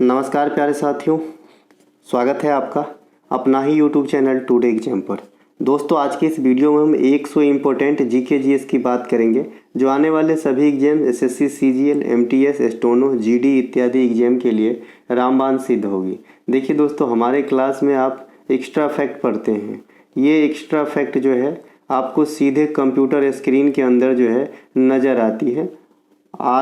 नमस्कार प्यारे साथियों, स्वागत है आपका अपना ही यूट्यूब चैनल टुडे एग्जाम पर। दोस्तों, आज के इस वीडियो में हम 100 इम्पोर्टेंट जीके जीएस की बात करेंगे जो आने वाले सभी exam SSC, CGL, MTS, steno, GD इत्यादि एग्जाम के लिए रामबाण सिद्ध होगी। देखिए दोस्तों, हमारे क्लास में आप एक्स्ट्रा फैक्ट पढ़ते हैं। ये एक्स्ट्रा फैक्ट जो है आपको सीधे कंप्यूटर स्क्रीन के अंदर जो है नज़र आती है, आ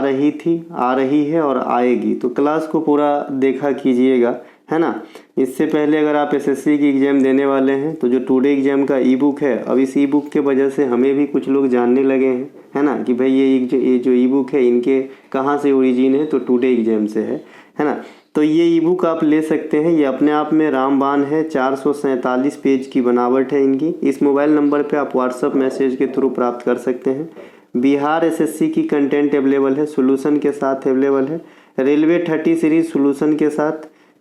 रही है और आएगी। तो क्लास को पूरा देखा कीजिएगा, है ना। इससे पहले अगर आप एसएससी की एग्ज़ाम देने वाले हैं तो जो टुडे एग्ज़ाम का ई बुक है, अब इस ई बुक के वजह से हमें भी कुछ लोग जानने लगे हैं, है ना, कि भाई ये जो ई बुक है इनके कहाँ से ओरिजिन है, तो टुडे एग्ज़ाम से है ना। तो ये ई बुक आप ले सकते हैं। ये अपने आप में रामबाण है, 447 पेज की बनावट है इनकी। इस मोबाइल नंबर पे आप व्हाट्सअप मैसेज के थ्रू प्राप्त कर सकते हैं। बिहार एसएससी की कंटेंट अवेलेबल है, सॉल्यूशन के साथ अवेलेबल है। रेलवे 30 सीरीज सॉल्यूशन के साथ,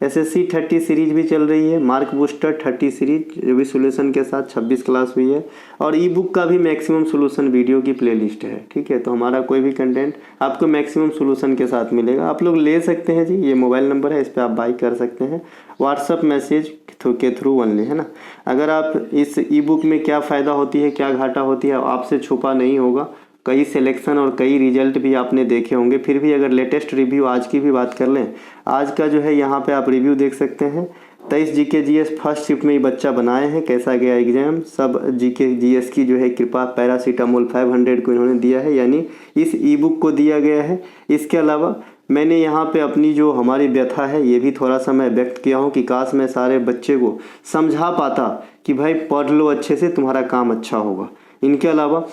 एसएससी 30 सीरीज भी चल रही है, मार्क बूस्टर 30 सीरीज जो भी सॉल्यूशन के साथ 26 क्लास हुई है, और ई बुक का भी मैक्सिमम सॉल्यूशन वीडियो की प्लेलिस्ट है। ठीक है, तो हमारा कोई भी कंटेंट आपको मैक्सिमम सॉल्यूशन के साथ मिलेगा। आप लोग ले सकते हैं जी, ये मोबाइल नंबर है, इस पर आप बाई कर सकते हैं व्हाट्सअप मैसेज के थ्रू ओनली, है ना। अगर आप इस ई बुक में क्या फ़ायदा होती है, क्या घाटा होती है, आपसे छुपा नहीं होगा। कई सिलेक्शन और कई रिजल्ट भी आपने देखे होंगे, फिर भी अगर लेटेस्ट रिव्यू आज की भी बात कर लें, आज का जो है यहाँ पे आप रिव्यू देख सकते हैं। 23 जीके जीएस फर्स्ट शिफ्ट में ही बच्चा बनाए हैं, कैसा गया एग्जाम, सब जीके जीएस की जो है कृपा पैरासीटामोल 500 को इन्होंने दिया है, यानी इस ई बुक को दिया गया है। इसके अलावा मैंने यहाँ पे अपनी जो हमारी व्यथा है ये भी थोड़ा सा मैं व्यक्त किया हूँ कि काश मैं सारे बच्चे को समझा पाता कि भाई पढ़ लो अच्छे से, तुम्हारा काम अच्छा होगा। इनके अलावा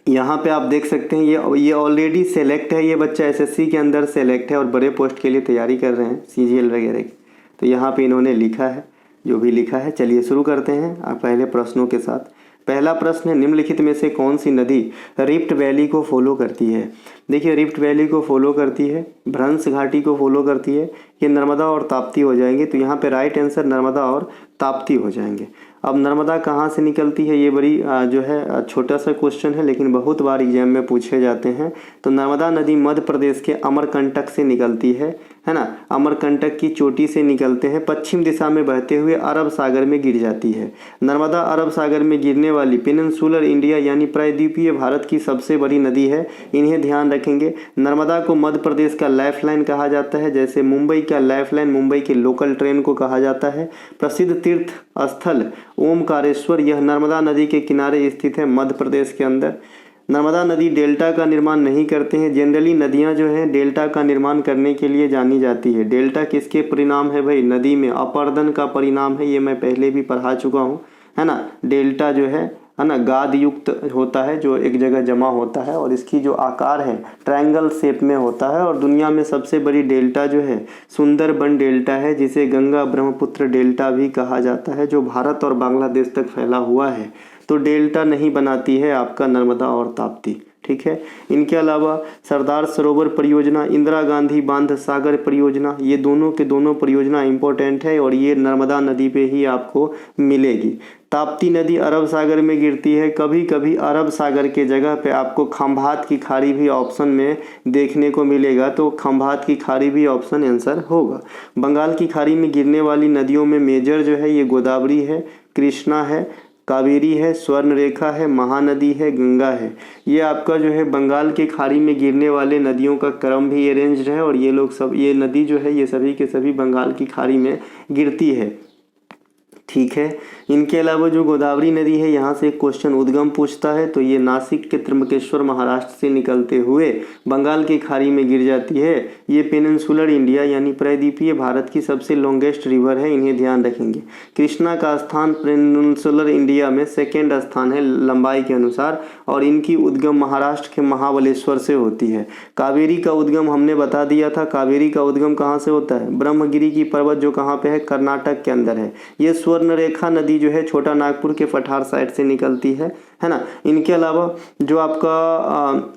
यहाँ पे आप देख सकते हैं ये ऑलरेडी सेलेक्ट है, ये बच्चा एसएससी के अंदर सेलेक्ट है और बड़े पोस्ट के लिए तैयारी कर रहे हैं, सीजीएल वगैरह की। तो यहाँ पे इन्होंने लिखा है जो भी लिखा है। चलिए शुरू करते हैं पहले प्रश्नों के साथ। पहला प्रश्न है, निम्नलिखित में से कौन सी नदी रिफ्ट वैली को फॉलो करती है। देखिए, रिफ्ट वैली को फॉलो करती है, भ्रंश घाटी को फॉलो करती है, ये नर्मदा और ताप्ती हो जाएंगे। तो यहाँ पे राइट आंसर नर्मदा और ताप्ती हो जाएंगे। अब नर्मदा कहाँ से निकलती है, ये बड़ी जो है छोटा सा क्वेश्चन है, लेकिन बहुत बार एग्जाम में पूछे जाते हैं। तो नर्मदा नदी मध्य प्रदेश के अमरकंटक से निकलती है ना। अमरकंटक की चोटी से निकलते हैं, पश्चिम दिशा में बहते हुए अरब सागर में गिर जाती है। नर्मदा अरब सागर में गिरने वाली पेनिनसुलर इंडिया यानी प्रायद्वीपीय भारत की सबसे बड़ी नदी है, इन्हें ध्यान रखेंगे। नर्मदा को मध्य प्रदेश का लाइफ लाइन कहा जाता है, जैसे मुंबई का लाइफ लाइन मुंबई के लोकल ट्रेन को कहा जाता है। प्रसिद्ध तीर्थ स्थल ओमकारेश्वर यह नर्मदा नदी के किनारे स्थित है, मध्य प्रदेश के अंदर। नर्मदा नदी डेल्टा का निर्माण नहीं करते हैं। जनरली नदियां जो है डेल्टा का निर्माण करने के लिए जानी जाती है। डेल्टा किसके परिणाम है भाई, नदी में अपर्दन का परिणाम है, ये मैं पहले भी पढ़ा चुका हूँ, है ना। डेल्टा जो है ना गाद युक्त होता है, जो एक जगह जमा होता है और इसकी जो आकार है ट्रायंगल शेप में होता है। और दुनिया में सबसे बड़ी डेल्टा जो है सुंदरबन डेल्टा है, जिसे गंगा ब्रह्मपुत्र डेल्टा भी कहा जाता है, जो भारत और बांग्लादेश तक फैला हुआ है। तो डेल्टा नहीं बनाती है आपका नर्मदा और ताप्ती, ठीक है। इनके अलावा सरदार सरोवर परियोजना, इंदिरा गांधी बांध सागर परियोजना, ये दोनों के दोनों परियोजना इंपॉर्टेंट है और ये नर्मदा नदी पे ही आपको मिलेगी। ताप्ती नदी अरब सागर में गिरती है। कभी कभी अरब सागर के जगह पे आपको खंभात की खाड़ी भी ऑप्शन में देखने को मिलेगा, तो खंभात की खाड़ी भी ऑप्शन आंसर होगा। बंगाल की खाड़ी में गिरने वाली नदियों में मेजर जो है ये गोदावरी है, कृष्णा है, कावेरी है, स्वर्णरेखा है, महानदी है, गंगा है। ये आपका जो है बंगाल के खाड़ी में गिरने वाले नदियों का क्रम भी अरेंज्ड है और ये लोग सब, ये नदी जो है ये सभी के सभी बंगाल की खाड़ी में गिरती है, ठीक है। इनके अलावा जो गोदावरी नदी है, यहाँ से एक क्वेश्चन उद्गम पूछता है, तो ये नासिक के त्र्यंबकेश्वर महाराष्ट्र से निकलते हुए बंगाल की खाड़ी में गिर जाती है। ये पेनिनसुलर इंडिया यानी प्रायद्वीपीय भारत की सबसे लॉन्गेस्ट रिवर है, इन्हें ध्यान रखेंगे। कृष्णा का स्थान पेनिनसुलर इंडिया में सेकेंड स्थान है लंबाई के अनुसार और इनकी उद्गम महाराष्ट्र के महाबलेश्वर से होती है। कावेरी का उद्गम हमने बता दिया था, कावेरी का उद्गम कहाँ से होता है, ब्रह्मगिरी की पर्वत जो कहाँ पे है, कर्नाटक के अंदर है। ये स्वर्णरेखा नदी जो है छोटा नागपुर के पठार साइड से निकलती है ना। इनके अलावा जो आपका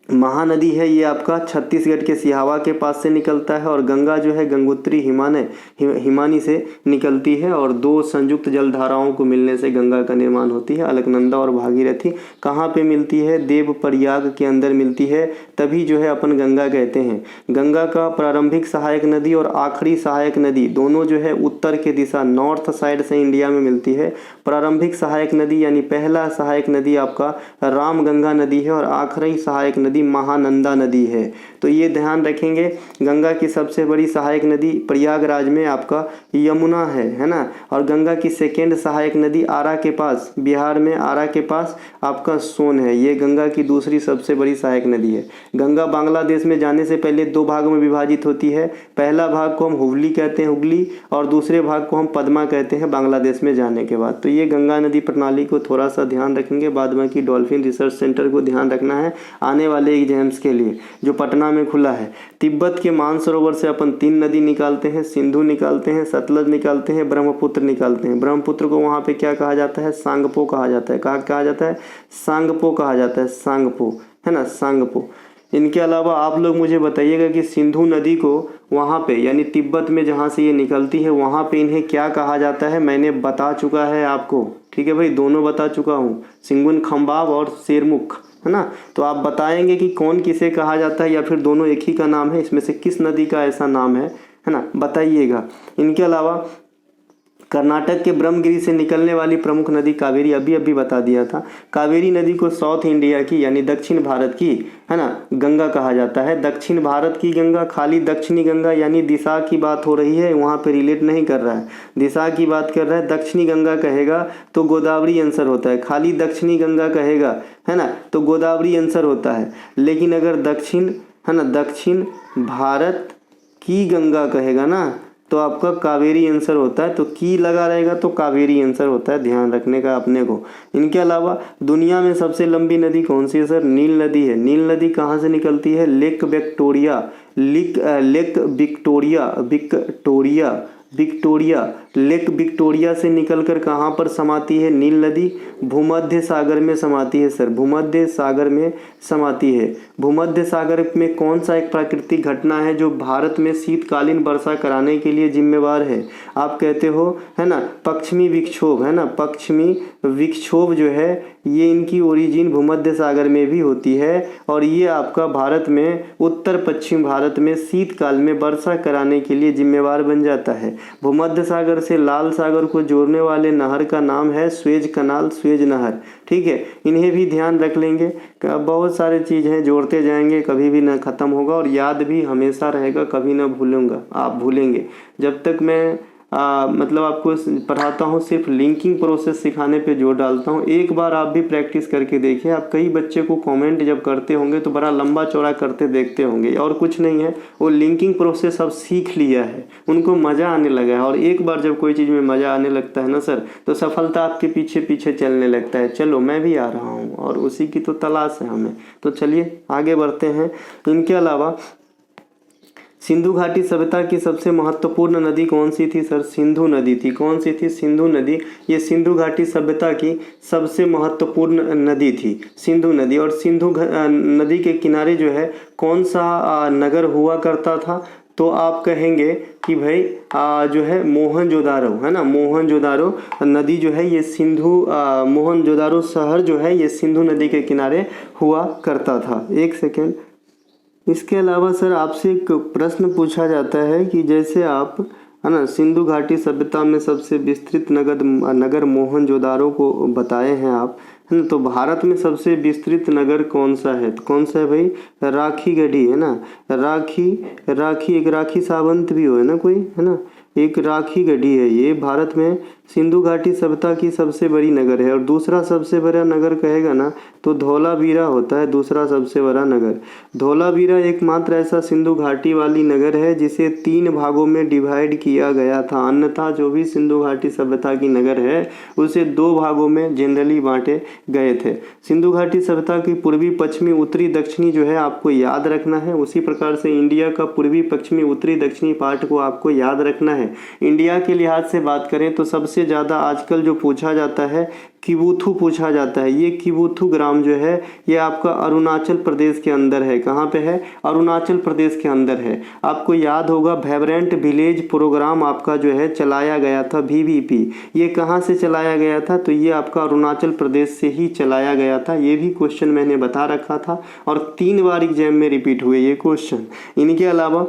महानदी है ये आपका छत्तीसगढ़ के सिहावा के पास से निकलता है, और गंगा जो है गंगोत्री हिमानी से निकलती है, और दो संयुक्त जलधाराओं को मिलने से गंगा का निर्माण होती है, अलकनंदा और भागीरथी। कहाँ पे मिलती है? देवप्रयाग के अंदर मिलती है, तभी जो है अपन गंगा कहते हैं। गंगा का प्रारंभिक सहायक नदी और आखिरी सहायक नदी दोनों जो है उत्तर के दिशा नॉर्थ साइड से इंडिया में मिलती है। प्रारंभिक सहायक नदी यानी पहला सहायक नदी आपका रामगंगा नदी है, और आखिरी सहायक नदी महानंदा नदी है। तो ये ध्यान रखेंगे। गंगा की सबसे बड़ी सहायक नदी प्रयागराज में आपका यमुना है ना, और गंगा की सेकेंड सहायक नदी आरा के पास, बिहार में आरा के पास आपका सोन है। ये गंगा की दूसरी सबसे बड़ी सहायक नदी है। गंगा बांग्लादेश में जाने से पहले दो भागों में विभाजित होती है। पहला भाग को हम हुगली कहते हैं, हुगली, और दूसरे भाग को हम पद्मा कहते हैं बांग्लादेश में जाने के बाद। तो ये गंगा नदी प्रणाली को थोड़ा सा ध्यान रखेंगे। बाद में की डॉल्फिन रिसर्च सेंटर को ध्यान रखना है आने वाले एग्जाम्स के लिए, जो पटना में खुला है। तिब्बत के मानसरोवर से अपन 3 नदी निकालते हैं, सिंधु निकालते हैं, सतलज निकालते हैं, ब्रह्मपुत्र निकालते हैं। ब्रह्मपुत्र को वहाँ पे क्या कहा जाता है? सांगपो कहा जाता है। कहा जाता है? सांगपो कहा जाता है, सांगपो, है ना, सांगपो। इनके अलावा आप लोग मुझे बताइएगा कि सिंधु नदी को वहाँ पे यानी तिब्बत में जहाँ से ये निकलती है वहाँ पे इन्हें क्या कहा जाता है? मैंने बता चुका है आपको, ठीक है भाई, दोनों बता चुका हूँ, सिंगुन खम्बाब और शेरमुख, है ना। तो आप बताएंगे कि कौन किसे कहा जाता है, या फिर दोनों एक ही का नाम है, इसमें से किस नदी का ऐसा नाम है ना, बताइएगा। इनके अलावा कर्नाटक के ब्रह्मगिरी से निकलने वाली प्रमुख नदी कावेरी, अभी बता दिया था। कावेरी नदी को साउथ इंडिया की यानी दक्षिण भारत की, है ना, गंगा कहा जाता है। दक्षिण भारत की गंगा, खाली दक्षिणी गंगा यानी दिशा की बात हो रही है, वहाँ पे रिलेट नहीं कर रहा है, दिशा की बात कर रहा है। दक्षिणी गंगा कहेगा तो गोदावरी आंसर होता है, खाली दक्षिणी गंगा कहेगा, है ना, तो गोदावरी आंसर होता है। लेकिन अगर दक्षिण, है ना, दक्षिण भारत की गंगा कहेगा ना तो आपका कावेरी आंसर होता है। तो की लगा रहेगा तो कावेरी आंसर होता है, ध्यान रखने का अपने को। इनके अलावा दुनिया में सबसे लंबी नदी कौन सी है सर? नील नदी है। नील नदी कहाँ से निकलती है? Lake Victoria, lake Victoria, lake Victoria से निकलकर कहाँ पर समाती है नील नदी? भूमध्य सागर में समाती है सर, भूमध्य सागर में समाती है। भूमध्य सागर में कौन सा एक प्राकृतिक घटना है जो भारत में शीतकालीन वर्षा कराने के लिए जिम्मेवार है? आप कहते हो, है ना, पश्चिमी विक्षोभ, है ना, पश्चिमी विक्षोभ जो है ये इनकी ओरिजिन भूमध्य सागर में भी होती है, और ये आपका भारत में उत्तर पश्चिम भारत में शीतकाल में वर्षा कराने के लिए जिम्मेवार बन जाता है। भूमध्य सागर से लाल सागर को जोड़ने वाले नहर का नाम है स्वेज कनाल, स्वेज नहर, ठीक है। इन्हें भी ध्यान रख लेंगे। बहुत सारे चीज़ हैं, जोड़ते जाएंगे, कभी भी ना ख़त्म होगा, और याद भी हमेशा रहेगा, कभी ना भूलूंगा, आप भूलेंगे जब तक मैं मतलब आपको पढ़ाता हूँ, सिर्फ लिंकिंग प्रोसेस सिखाने पे जोर डालता हूँ। एक बार आप भी प्रैक्टिस करके देखिए। आप कई बच्चे को कमेंट जब करते होंगे तो बड़ा लंबा चौड़ा करते देखते होंगे, और कुछ नहीं है, वो लिंकिंग प्रोसेस अब सीख लिया है, उनको मज़ा आने लगा है। और एक बार जब कोई चीज़ में मज़ा आने लगता है ना सर, तो सफलता आपके पीछे पीछे चलने लगता है। चलो मैं भी आ रहा हूँ, और उसी की तो तलाश है हमें। तो चलिए आगे बढ़ते हैं। इनके अलावा सिंधु घाटी सभ्यता की सबसे महत्वपूर्ण नदी कौन सी थी सर? सिंधु नदी थी। कौन सी थी? सिंधु नदी। ये सिंधु घाटी सभ्यता की सबसे महत्वपूर्ण नदी थी, सिंधु नदी। और सिंधु नदी के किनारे जो है कौन सा नगर हुआ करता था? तो आप कहेंगे कि भाई जो है मोहनजोदारो, है ना, मोहनजोदारो नदी जो है ये सिंधु मोहनजोदारो शहर जो है ये सिंधु नदी के किनारे हुआ करता था। एक सेकेंड। इसके अलावा सर आपसे एक प्रश्न पूछा जाता है कि जैसे आप, है ना, सिंधु घाटी सभ्यता में सबसे विस्तृत नगर मोहनजोदारो को बताए हैं आप, है ना, तो भारत में सबसे विस्तृत नगर कौन सा है? तो कौन सा है भाई? राखीगढ़ी, है ना, राखी एक राखी सावंत भी हो, है ना कोई, है ना, एक राखीगढ़ी है। ये भारत में सिंधु घाटी सभ्यता की सबसे बड़ी नगर है। और दूसरा सबसे बड़ा नगर कहेगा ना तो धौलावीरा होता है, दूसरा सबसे बड़ा नगर। धौलावीरा एकमात्र ऐसा सिंधु घाटी वाली नगर है जिसे 3 भागों में डिवाइड किया गया था। अन्यथा जो भी सिंधु घाटी सभ्यता की नगर है उसे 2 भागों में जनरली बांटे गए थे। सिंधु घाटी सभ्यता की पूर्वी, पश्चिमी, उत्तरी, दक्षिणी जो है आपको याद रखना है। उसी प्रकार से इंडिया का पूर्वी, पश्चिमी, उत्तरी, दक्षिणी पार्ट को आपको याद रखना है। इंडिया के लिहाज से बात करें तो सबसे ज़्यादा आजकल जो पूछा जाता है किबुथु पूछा जाता है। ये किबुथु ग्राम जो है ये आपका अरुणाचल प्रदेश के अंदर है। कहाँ पे है? अरुणाचल प्रदेश के अंदर है। आपको याद होगा वाइब्रेंट विलेज प्रोग्राम आपका जो है चलाया गया था, VVP। ये कहाँ से चलाया गया था? तो ये आपका अरुणाचल प्रदेश से ही चलाया गया था। ये भी क्वेश्चन मैंने बता रखा था और 3 बार एग्जाम में रिपीट हुए ये क्वेश्चन। इनके अलावा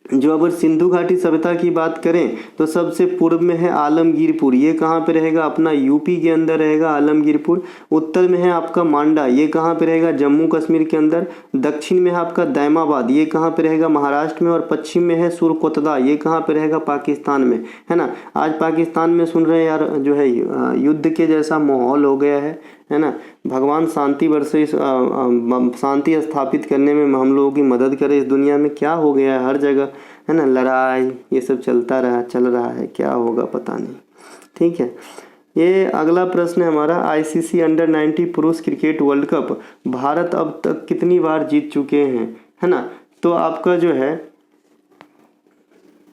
जो अगर सिंधु घाटी सभ्यता की बात करें तो सबसे पूर्व में है आलमगीरपुर। ये कहाँ पे रहेगा? अपना यूपी के अंदर रहेगा आलमगीरपुर। उत्तर में है आपका मांडा। ये कहाँ पे रहेगा? जम्मू कश्मीर के अंदर। दक्षिण में है आपका दैमाबाद। ये कहाँ पे रहेगा? महाराष्ट्र में। और पश्चिम में है सुरकोतदा। ये कहाँ पे रहेगा? पाकिस्तान में, है ना। आज पाकिस्तान में सुन रहे हैं यार जो है युद्ध के जैसा माहौल हो गया है ना। भगवान शांति वर्षे शांति स्थापित करने में हम लोगों की मदद करे। इस दुनिया में क्या हो गया है, हर जगह है ना लड़ाई, ये सब चल रहा है, क्या होगा पता नहीं। ठीक है, ये अगला प्रश्न है हमारा, ICC अंडर-19 पुरुष क्रिकेट वर्ल्ड कप भारत अब तक कितनी बार जीत चुके हैं, है ना। तो आपका जो है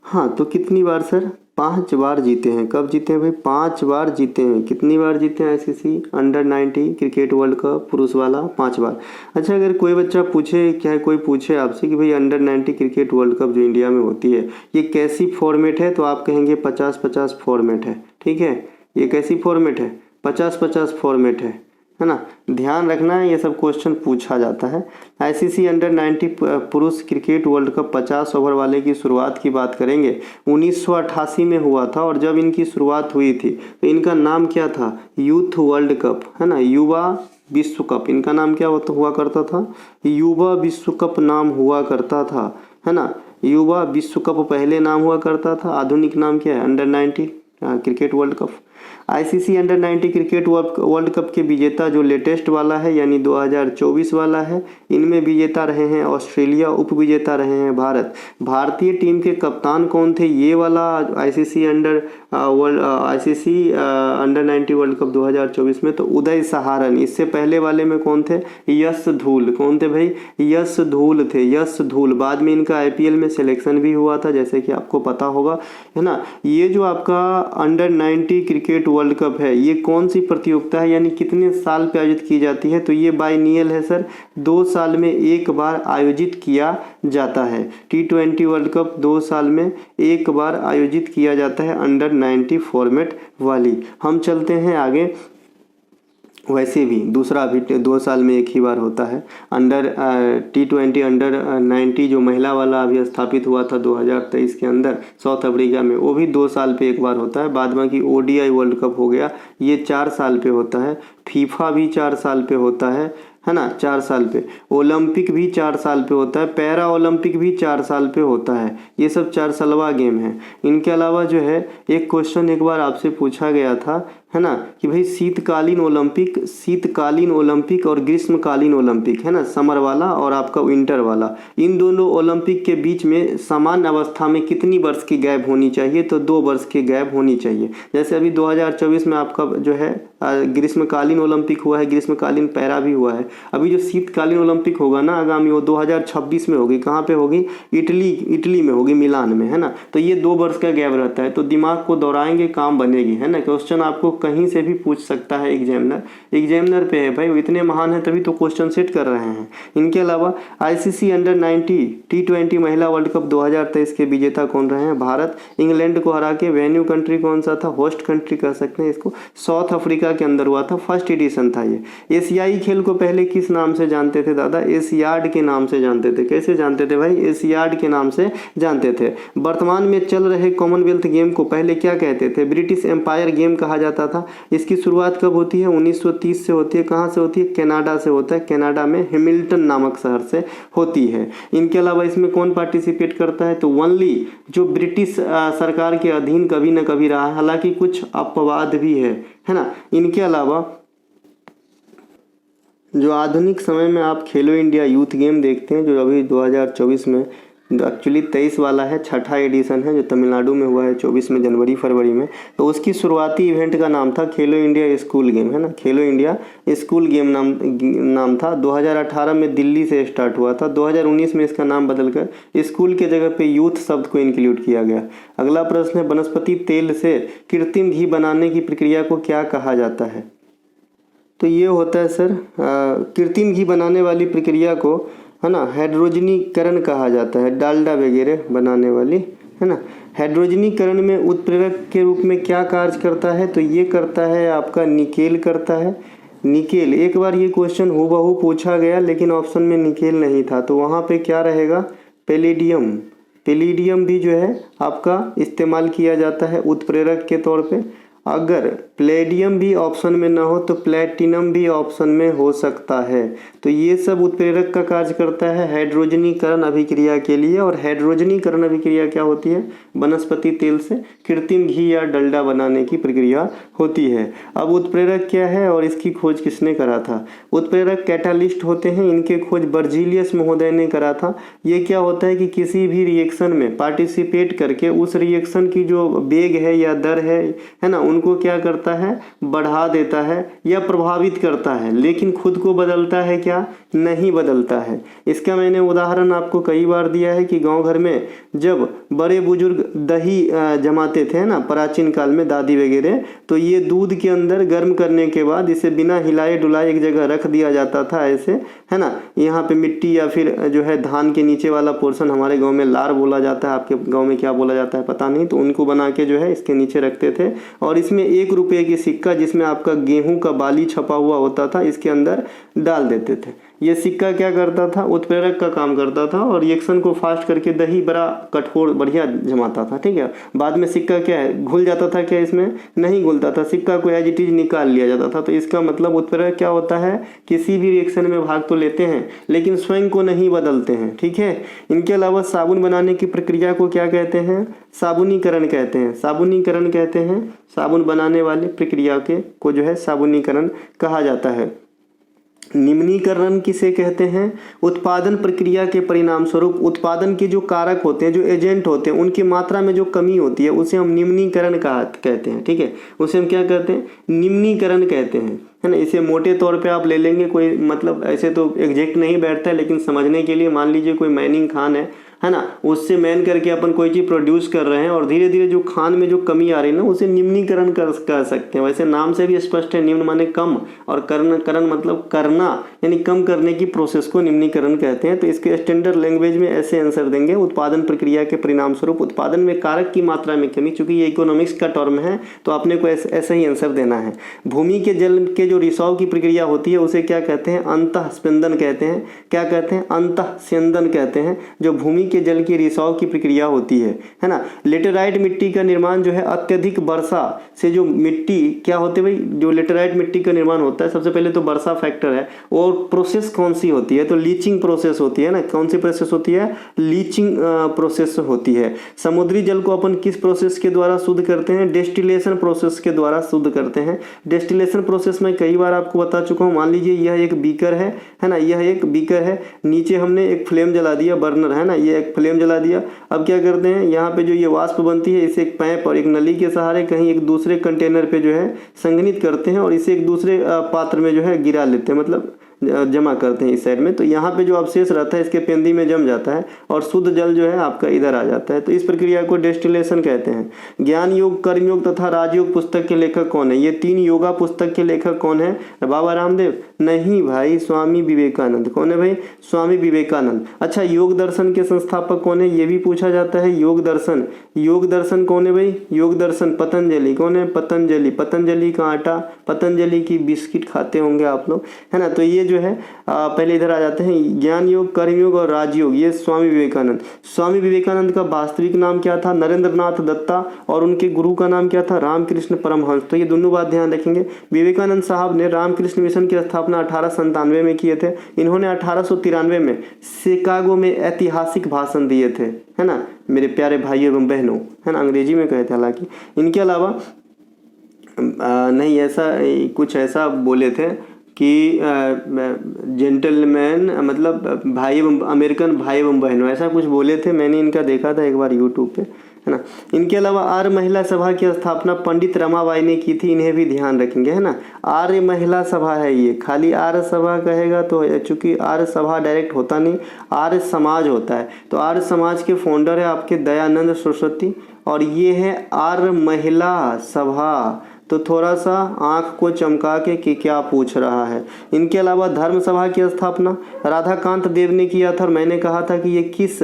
हाँ, तो कितनी बार सर? 5 बार जीते हैं। कब जीते हैं भाई? 5 बार जीते हैं। कितनी बार जीते हैं ICC under-19 cricket world cup पुरुष वाला? 5 बार। अच्छा, अगर कोई बच्चा पूछे, क्या कोई पूछे आपसे कि भाई अंडर-19 क्रिकेट वर्ल्ड कप जो इंडिया में होती है ये कैसी फॉर्मेट है, तो आप कहेंगे 50-50 फॉर्मेट है। ठीक है, ये कैसी फॉर्मेट है? 50-50 फॉर्मेट है ना। ध्यान रखना है, ये सब क्वेश्चन पूछा जाता है। ICC अंडर-19 पुरुष क्रिकेट वर्ल्ड कप 50 ओवर वाले की शुरुआत की बात करेंगे 1988 में हुआ था। और जब इनकी शुरुआत हुई थी तो इनका नाम क्या था? यूथ वर्ल्ड कप, है ना, युवा विश्व कप। इनका नाम क्या हुआ करता था? युवा विश्व कप नाम हुआ करता था, है ना। युवा विश्व कप पहले नाम हुआ करता था, आधुनिक नाम क्या है? Under-19 cricket world cup. ICC under-19 cricket world cup के विजेता जो लेटेस्ट वाला है यानी 2024 वाला है, इनमें विजेता रहे हैं ऑस्ट्रेलिया, उप विजेता रहे हैं भारत। भारतीय टीम के कप्तान कौन थे? ये वाला ICC अंडर-19 वर्ल्ड कप 2024 में तो उदय सहारन। इससे पहले वाले में कौन थे? यश धूल। कौन थे भाई? यश धूल थे, यश धूल। बाद में इनका IPL में सिलेक्शन भी हुआ था, जैसे कि आपको पता होगा, है ना। ये जो आपका अंडर-19 क्रिकेट वर्ल्ड कप है ये कौन सी प्रतियोगिता है, यानी कितने साल पे आयोजित की जाती है? तो ये बाइनियल है सर, 2 साल में एक बार आयोजित किया जाता है। T20 वर्ल्ड कप 2 साल में एक बार आयोजित किया जाता है अंडर-19 फॉर्मेट वाली। हम चलते हैं आगे। वैसे भी दूसरा भी 2 साल में एक ही बार होता है। T20 अंडर-19 जो महिला वाला अभी स्थापित हुआ था 2023 के अंदर साउथ अफ्रीका में, वो भी 2 साल पे एक बार होता है। बाद में की ODI वर्ल्ड कप हो गया, ये 4 साल पे होता है। फीफा भी 4 साल पे होता है ना, 4 साल पे। ओलंपिक भी 4 साल पे होता है, पैरा ओलंपिक भी 4 साल पे होता है। ये सब 4 सालवा गेम है। इनके अलावा जो है एक क्वेश्चन एक बार आपसे पूछा गया था, है ना, कि भाई शीतकालीन ओलंपिक और ग्रीष्मकालीन ओलंपिक, है ना, समर वाला और आपका विंटर वाला, इन दोनों ओलंपिक के बीच में समान अवस्था में कितनी वर्ष की गैप होनी चाहिए? तो 2 वर्ष की गैप होनी चाहिए। जैसे अभी 2024 में आपका जो है ग्रीष्मकालीन ओलंपिक हुआ है, ग्रीष्मकालीन पैरा भी हुआ है। अभी जो शीतकालीन ओलंपिक होगा ना आगामी, वो 2026 में होगी। कहाँ पे होगी? इटली में होगी, मिलान में, है ना। तो ये 2 वर्ष का गैप रहता है, तो दिमाग को दौड़ाएंगे काम बनेगी, है ना। क्वेश्चन आपको कहीं से भी पूछ सकता है एग्जामिनर पे है भाई, वो इतने महान है तभी तो क्वेश्चन सेट कर रहे हैं। इनके अलावा ICC अंडर-19 T20 महिला वर्ल्ड कप 2023 के विजेता कौन रहे हैं? भारत। इंग्लैंड को हरा के। वेन्यू कंट्री कौन सा था? होस्ट कंट्री कह सकते हैं इसको। साउथ अफ्रीका के अंदर हुआ था, फर्स्ट एडिशन था ये। एशियाई खेल को पहले किस नाम से जानते थे दादा? एशियाड के नाम से जानते थे। कैसे जानते थे भाई? एशियाड के नाम से जानते थे। वर्तमान में चल रहे कॉमनवेल्थ गेम को पहले क्या कहते थे? ब्रिटिश एम्पायर गेम कहा जाता था। इसकी शुरुआत कब होती है? 1930 से होती है। कहाँ से होती है? कनाडा से होता है। कनाडा में हैमिल्टन नामक शहर से होती है। इनके अलावा इसमें कौन पार्टिसिपेट करता है? तो ओनली जो ब्रिटिश सरकार के अधीन कभी न कभी रहा है, हालांकि कुछ अपवाद भी है ना। इनके अलावा जो आधुनिक समय में आप खेलो इंडिया यूथ गेम देखते हैं जो अभी 2024 में एक्चुअली 23 वाला है, छठा एडिशन है जो तमिलनाडु में हुआ है 24 में, जनवरी फरवरी में। तो उसकी शुरुआती इवेंट का नाम था खेलो इंडिया स्कूल गेम, है ना, खेलो इंडिया स्कूल गेम नाम था। 2018 में दिल्ली से स्टार्ट हुआ था। 2019 में इसका नाम बदलकर स्कूल के जगह पे यूथ शब्द को इंक्लूड किया गया। अगला प्रश्न है, वनस्पति तेल से कृत्रिम घी बनाने की प्रक्रिया को क्या कहा जाता है? तो ये होता है सर, कृत्रिम घी बनाने वाली प्रक्रिया को, है ना, हाइड्रोजनीकरण कहा जाता है। डालडा वगैरह बनाने वाली, है ना। हाइड्रोजनीकरण में उत्प्रेरक के रूप में क्या कार्य करता है? तो ये करता है आपका निकेल करता है। निकेल, एक बार ये क्वेश्चन हूबहू पूछा गया लेकिन ऑप्शन में निकेल नहीं था, तो वहाँ पे क्या रहेगा? पैलेडियम। पैलेडियम भी जो है आपका इस्तेमाल किया जाता है उत्प्रेरक के तौर पे। अगर प्लेडियम भी ऑप्शन में ना हो तो प्लेटिनम भी ऑप्शन में हो सकता है। तो ये सब उत्प्रेरक का कार्य करता है हाइड्रोजनीकरण अभिक्रिया के लिए। और हाइड्रोजनीकरण अभिक्रिया क्या होती है? वनस्पति तेल से कृत्रिम घी या डलडा बनाने की प्रक्रिया होती है। अब उत्प्रेरक क्या है और इसकी खोज किसने करा था? उत्प्रेरक कैटालिस्ट होते हैं, इनके खोज बर्जीलियस महोदय ने करा था। ये क्या होता है कि किसी भी रिएक्शन में पार्टिसिपेट करके उस रिएक्शन की जो वेग है या दर है ना, उनको क्या करता है? बढ़ा देता है या प्रभावित करता है, लेकिन खुद को बदलता है क्या? नहीं बदलता है। इसका मैंने उदाहरण आपको कई बार दिया है कि गांव घर में जब बड़े बुजुर्ग दही जमाते थे ना प्राचीन काल में, दादी वगैरह, तो ये दूध के अंदर गर्म करने के बाद इसे बिना हिलाए डुलाए एक जगह रख दिया जाता था ऐसे, है ना। यहाँ पे मिट्टी या फिर जो है धान के नीचे वाला पोर्शन, हमारे गाँव में लार बोला जाता है, आपके गाँव में क्या बोला जाता है पता नहीं, तो उनको बना के जो है इसके नीचे रखते थे और इसमें 1 रुपये की सिक्का जिसमें आपका गेहूं का बाली छपा हुआ होता था इसके अंदर डाल देते थे। ये सिक्का क्या करता था? उत्प्रेरक का काम करता था और रिएक्शन को फास्ट करके दही बड़ा कठोर बढ़िया जमाता था, ठीक है। बाद में सिक्का क्या है, घुल जाता था क्या? इसमें नहीं घुलता था, सिक्का को एज इट इज निकाल लिया जाता था। तो इसका मतलब उत्प्रेरक क्या होता है? किसी भी रिएक्शन में भाग तो लेते हैं लेकिन स्वयं को नहीं बदलते हैं, ठीक है। इनके अलावा साबुन बनाने की प्रक्रिया को क्या कहते हैं? साबुनीकरण कहते हैं। साबुनीकरण कहते हैं, साबुन बनाने वाली प्रक्रिया के को जो है साबुनीकरण कहा जाता है। निम्नीकरण किसे कहते हैं? उत्पादन प्रक्रिया के परिणाम स्वरूप उत्पादन के जो कारक होते हैं, जो एजेंट होते हैं, उनकी मात्रा में जो कमी होती है उसे हम निम्नीकरण कहते हैं, ठीक है। उसे हम क्या कहते हैं? निम्नीकरण कहते हैं, है ना। इसे मोटे तौर पे आप ले लेंगे, कोई मतलब ऐसे तो एग्जैक्ट नहीं बैठता है, लेकिन समझने के लिए मान लीजिए कोई माइनिंग खान है ना, उससे मैन करके अपन कोई चीज़ प्रोड्यूस कर रहे हैं और धीरे धीरे जो खान में जो कमी आ रही है ना, उसे निम्नीकरण कर सकते हैं। वैसे नाम से भी स्पष्ट है, निम्न माने कम और करण मतलब करना, यानी कम करने की प्रोसेस को निम्नीकरण कहते हैं। तो इसके स्टैंडर्ड लैंग्वेज में ऐसे आंसर देंगे, उत्पादन प्रक्रिया के परिणाम स्वरूप उत्पादन में कारक की मात्रा में कमी। चूंकि ये इकोनॉमिक्स का टर्म है तो आपने को ऐसा ही आंसर देना है। भूमि के जल के जो रिसाव की प्रक्रिया होती है उसे क्या कहते हैं? अंतःस्यंदन कहते हैं। क्या कहते हैं? अंतःस्यंदन कहते हैं, जो भूमि के जल की रिसाव की प्रक्रिया होती है ना। लेटेराइट मिट्टी का निर्माण जो है अत्यधिक वर्षा से, जो मिट्टी क्या होती है भाई, जो लेटेराइट मिट्टी का निर्माण होता है, सबसे पहले तो वर्षा फैक्टर है। और प्रोसेस कौन सी होती है? तो लीचिंग प्रोसेस होती है ना। कौन सी प्रोसेस होती है? लीचिंग प्रोसेस होती है। समुद्री जल को अपन किस प्रोसेस के द्वारा शुद्ध करते हैं? डेस्टिलेशन प्रोसेस के द्वारा शुद्ध करते हैं। डेस्टिलेशन प्रोसेस में कई बार आपको बता चुका हूँ। मान लीजिए यह एक बीकर है ना, यह एक बीकर है, नीचे हमने एक फ्लेम जला दिया, बर्नर है ना, ये एक फ्लेम जला दिया। अब क्या करते हैं, यहाँ पे जो ये वाष्प बनती है इसे एक पाइप और एक नली के सहारे कहीं एक दूसरे कंटेनर पे जो है संघनित करते हैं और इसे एक दूसरे पात्र में जो है गिरा लेते हैं, मतलब जमा करते हैं इस साइड में। तो यहाँ पे जो अवशेष रहता है इसके पेंदी में जम जाता है और शुद्ध जल जो है आपका इधर आ जाता है। तो इस प्रक्रिया को डेस्टिलेशन कहते हैं। ज्ञान योग, कर्म योग तथा राजयोग पुस्तक के लेखक कौन है? ये 3 योगा पुस्तक के लेखक कौन है? बाबा रामदेव? नहीं भाई, स्वामी विवेकानंद। कौन है भाई? स्वामी विवेकानंद। अच्छा, योग दर्शन के संस्थापक कौन है? ये भी पूछा जाता है। योग दर्शन कौन है भाई? योग दर्शन पतंजलि। कौन है? पतंजलि। पतंजलि का आटा, पतंजलि की बिस्किट खाते होंगे आप लोग, है ना। तो ये जो है पहले इधर आ जाते हैं। ज्ञान योग, कर्म योग और राजयोग, ये स्वामी विवेकानंद। स्वामी विवेकानंद का वास्तविक नाम क्या था? नरेंद्रनाथ दत्ता। और उनके गुरु का नाम क्या था? रामकृष्ण परमहंस। तो ये दोनों बात ध्यान रखेंगे। विवेकानंद साहब ने रामकृष्ण मिशन की स्थापना 1897 में किए थे। इन्होंने 1893 में शिकागो में ऐतिहासिक भाषण दिए थे, है ना मेरे प्यारे भाइयों एवं बहनों, है ना। अंग्रेजी में कहे थे हालांकि। इनके अलावा नहीं, ऐसा कुछ ऐसा बोले थे कि जेंटलमैन मतलब भाई एवं अमेरिकन भाई एवं बहनों, ऐसा कुछ बोले थे। मैंने इनका देखा था एक बार यूट्यूब पे, है ना। इनके अलावा आर्य महिला सभा की स्थापना पंडित रमाबाई ने की थी, इन्हें भी ध्यान रखेंगे, है ना। आर्य महिला सभा है ये, खाली आर्य सभा कहेगा तो चूंकि आर्य सभा डायरेक्ट होता नहीं, आर्य समाज होता है। तो आर्य समाज के फाउंडर है आपके दयानंद सरस्वती, और ये है आर्य महिला सभा। तो थोड़ा सा आंख को चमका के कि क्या पूछ रहा है। इनके अलावा धर्म सभा की स्थापना राधाकांत देव ने किया था, और मैंने कहा था कि ये किस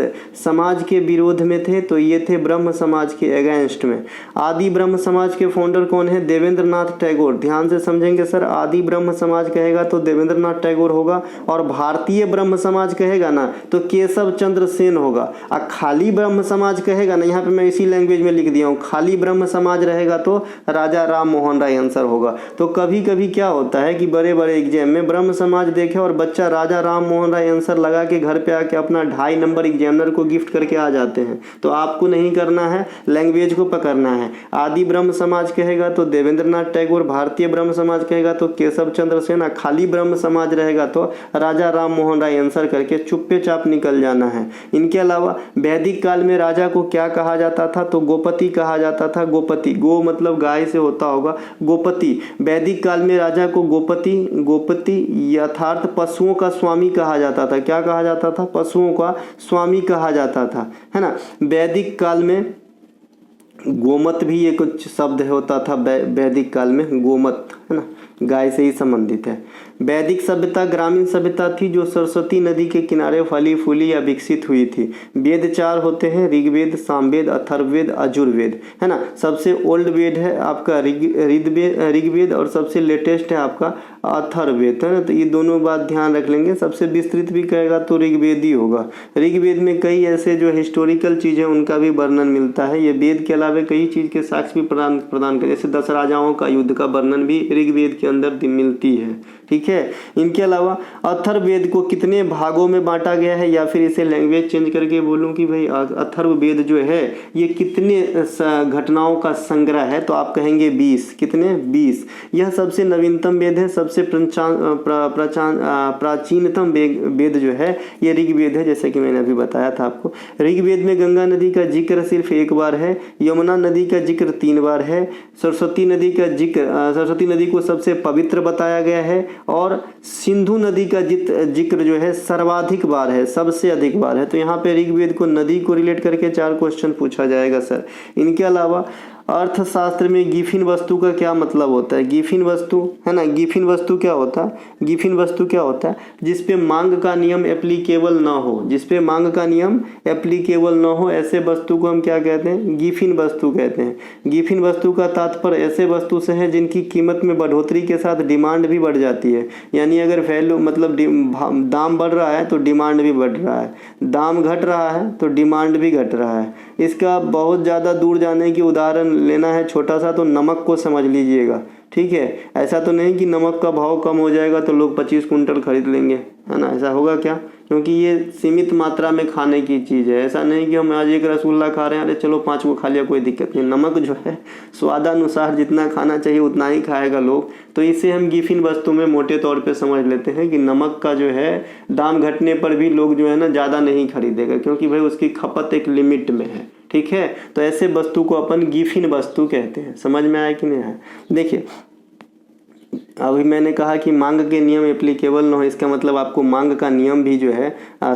समाज के विरोध में थे, तो ये थे ब्रह्म समाज के अगेंस्ट में। आदि ब्रह्म समाज के फाउंडर कौन है? देवेंद्र नाथ टैगोर। ध्यान से समझेंगे सर, आदि ब्रह्म समाज कहेगा तो देवेंद्र नाथ टैगोर होगा, और भारतीय ब्रह्म समाज कहेगा ना तो केशव चंद्र सेन होगा। और खाली ब्रह्म समाज कहेगा ना, यहाँ पे मैं इसी लैंग्वेज में लिख दिया हूँ, खाली ब्रह्म समाज रहेगा तो राजा राम मोहन राय आंसर होगा। तो कभी कभी क्या होता है कि बड़े बड़े एग्जाम में ब्रह्म समाज देखे और बच्चा राजा राम मोहन राय आंसर लगा के घर पे आके अपना 2.5 नंबर एग्जामिनर को गिफ्ट करके आ जाते हैं। तो आपको नहीं करना है, लैंग्वेज को पकड़ना है। आदि ब्रह्म समाज कहेगा तो देवेंद्र नाथ टैगोर, भारतीय ब्रह्म समाज कहेगा तो केशव चंद्र सेन, खाली ब्रह्म समाज रहेगा तो राजा राम मोहन राय आंसर करके चुप्पे चाप निकल जाना है। इनके अलावा वैदिक काल में राजा को क्या कहा जाता था? तो गोपति कहा जाता था। गोपति, गो मतलब गाय से होता होगा, गोपति। वैदिक काल में राजा को गोपति यथार्थ पशुओं का स्वामी कहा जाता था। क्या कहा जाता था? पशुओं का स्वामी कहा जाता था, है ना। वैदिक काल में गोमत भी ये कुछ शब्द होता था, वैदिक काल में गोमत, है ना, गाय से ही संबंधित है। वैदिक सभ्यता ग्रामीण सभ्यता थी जो सरस्वती नदी के किनारे फली फूली या विकसित हुई थी। वेद 4 होते हैं, ऋग्वेद, सामवेद, अथर्ववेद, यजुर्वेद, है ना। सबसे ओल्ड वेद है आपका ऋग्वेद, और सबसे लेटेस्ट है आपका अथर्ववेद, है ना। तो ये दोनों बात ध्यान रख लेंगे। सबसे विस्तृत भी कहेगा तो ऋग्वेद ही होगा। ऋग्वेद में कई ऐसे जो हिस्टोरिकल चीज़ें उनका भी वर्णन मिलता है। ये वेद के अलावा कई चीज़ के साक्ष्य भी प्रदान कर, जैसे 10 राजाओं का युद्ध का वर्णन भी ऋग्वेद के अंदर मिलती है, ठीक है। इनके अलावा अथर्ववेद को कितने भागों में बांटा गया है, या फिर इसे लैंग्वेज चेंज करके बोलूं कि भाई अथर्ववेद जो है ये कितने घटनाओं का संग्रह है, तो आप कहेंगे 20। कितने? 20। यह सबसे नवीनतम वेद है। सबसे प्राचीनतम वेद जो है ये ऋग्वेद है, जैसे कि मैंने अभी बताया था आपको। ऋग्वेद में गंगा नदी का जिक्र सिर्फ 1 बार है, यमुना नदी का जिक्र 3 बार है, सरस्वती नदी को सबसे पवित्र बताया गया है, और सिंधु नदी का जिक्र जो है सर्वाधिक बार है, सबसे अधिक बार है। तो यहाँ पे ऋग्वेद को नदी को रिलेट करके 4 क्वेश्चन पूछा जाएगा सर। इनके अलावा अर्थशास्त्र में गिफिन वस्तु का क्या मतलब होता है? गिफिन वस्तु, है ना, गिफिन वस्तु क्या होता है? गिफिन वस्तु क्या होता है? जिसपे मांग का नियम एप्लीकेबल ना हो, जिसपे मांग का नियम एप्लीकेबल ना हो, ऐसे वस्तु को हम क्या कहते हैं? गिफिन वस्तु कहते हैं। गिफिन वस्तु का तात्पर्य ऐसे वस्तु से है जिनकी कीमत में बढ़ोतरी के साथ डिमांड भी बढ़ जाती है। यानी अगर वैल्यू मतलब दाम बढ़ रहा है तो डिमांड भी बढ़ रहा है, दाम घट रहा है तो डिमांड भी घट रहा है। इसका बहुत ज़्यादा दूर जाने की उदाहरण लेना है छोटा सा, तो नमक को समझ लीजिएगा, ठीक है। ऐसा तो नहीं कि नमक का भाव कम हो जाएगा तो लोग 25 कुंटल खरीद लेंगे, है ना, ऐसा होगा क्या? क्योंकि ये सीमित मात्रा में खाने की चीज़ है। ऐसा नहीं कि हम आज एक रसगुल्ला खा रहे हैं, अरे चलो 5 को खा लिया, कोई दिक्कत नहीं। नमक जो है स्वादानुसार जितना खाना चाहिए उतना ही खाएगा लोग। तो इसे हम गिफिन वस्तु में मोटे तौर पे समझ लेते हैं कि नमक का जो है दाम घटने पर भी लोग जो है ना ज़्यादा नहीं खरीदेगा, क्योंकि भाई उसकी खपत एक लिमिट में है, ठीक है। तो ऐसे वस्तु को अपन गिफिन वस्तु कहते हैं। समझ में आया कि नहीं आया? देखिए, अभी मैंने कहा कि मांग के नियम एप्लीकेबल ना हो, इसका मतलब आपको मांग का नियम भी जो है